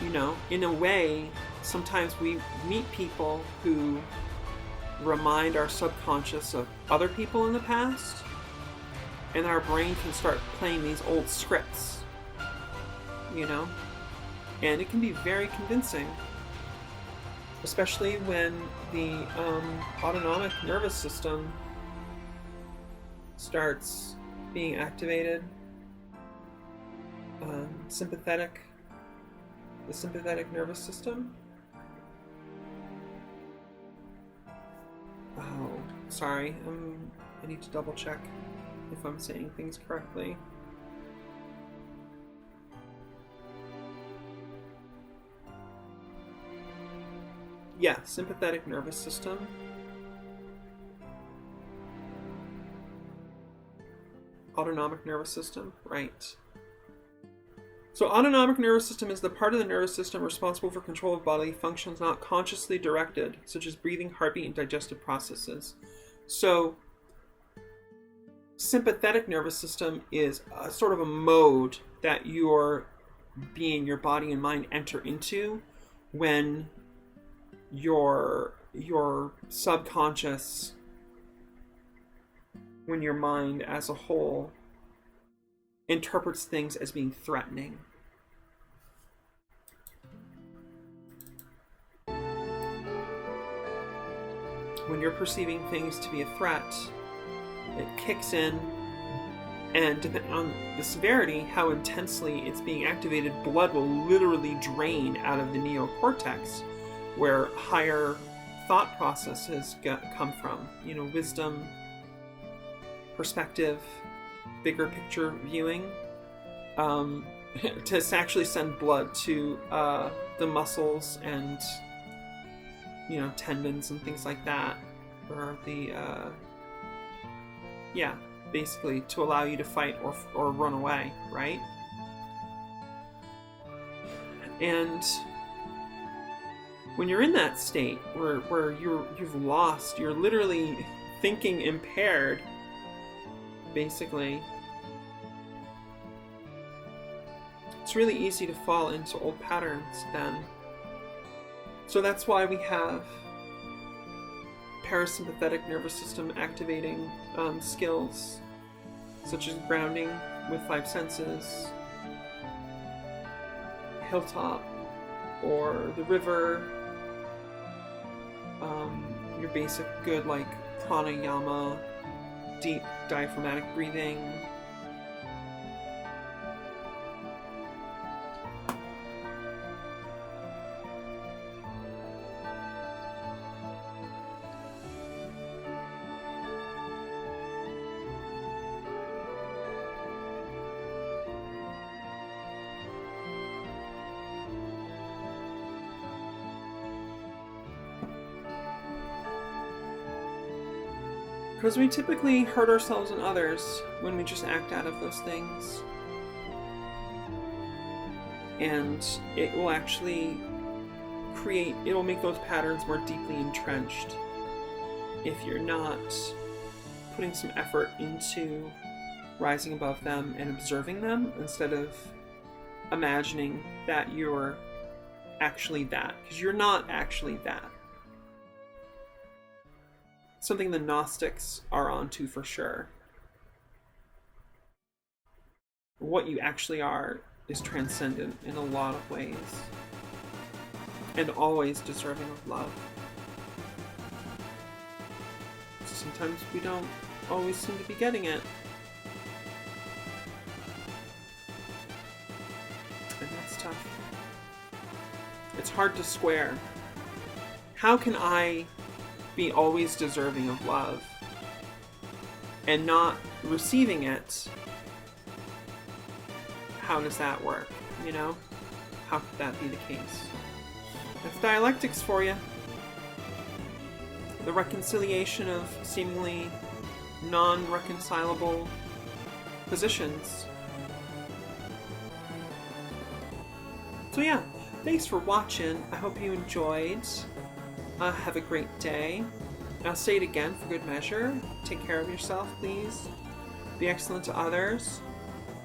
You know, in a way, sometimes we meet people who remind our subconscious of other people in the past, and our brain can start playing these old scripts, you know? And it can be very convincing, especially when the autonomic nervous system starts being activated. The sympathetic nervous system. Oh, sorry, I need to double check if I'm saying things correctly. Yeah, sympathetic nervous system. Autonomic nervous system, right. So autonomic nervous system is the part of the nervous system responsible for control of bodily functions not consciously directed, such as breathing, heartbeat, and digestive processes. So sympathetic nervous system is a sort of a mode that your being, your body and mind enter into when your subconscious, when your mind as a whole interprets things as being threatening. When you're perceiving things to be a threat, it kicks in And depending on the severity, how intensely it's being activated, blood will literally drain out of the neocortex, where higher thought processes come from. You know, wisdom, perspective, bigger picture viewing. To actually send blood to the muscles and, you know, tendons and things like that, or the basically to allow you to fight or run away, right? And when you're in that state where you've lost, you're literally thinking impaired, basically, it's really easy to fall into old patterns then. So that's why we have parasympathetic nervous system activating skills, such as grounding with 5 senses, hilltop, or the river, your basic good like pranayama, deep diaphragmatic breathing. Because we typically hurt ourselves and others when we just act out of those things. And it will actually it will make those patterns more deeply entrenched if you're not putting some effort into rising above them and observing them instead of imagining that you're actually that. Because you're not actually that. Something the Gnostics are onto for sure. What you actually are is transcendent in a lot of ways, and always deserving of love. Sometimes we don't always seem to be getting it. And that's tough. It's hard to square. How can I be always deserving of love and not receiving it? How does that work? You know? How could that be the case? That's dialectics for you. The reconciliation of seemingly non-reconcilable positions. So yeah, thanks for watching. I hope you enjoyed. Have a great day. I'll say it again for good measure. Take care of yourself, please. Be excellent to others.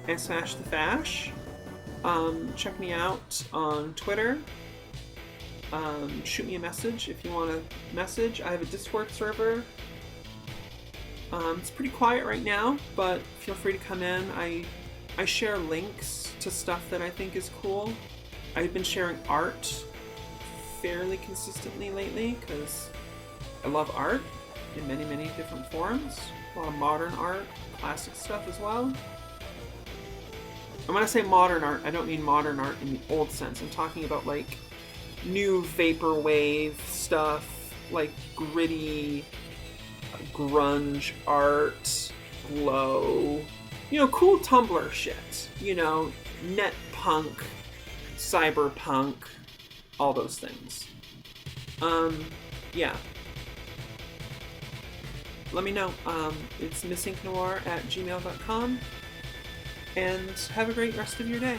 And smash the fash. Check me out on Twitter. Shoot me a message if you want a message. I have a Discord server. It's pretty quiet right now, but feel free to come in. I share links to stuff that I think is cool. I've been sharing art fairly consistently lately because I love art in many, many different forms. A lot of modern art, classic stuff as well. And when I say modern art, I don't mean modern art in the old sense. I'm talking about like new vaporwave stuff, like gritty, grunge art, glow, you know, cool Tumblr shit, you know, net punk, cyberpunk, all those things. Yeah. Let me know. It's missinknoir@gmail.com. And have a great rest of your day.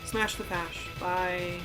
Smash the fash. Bye.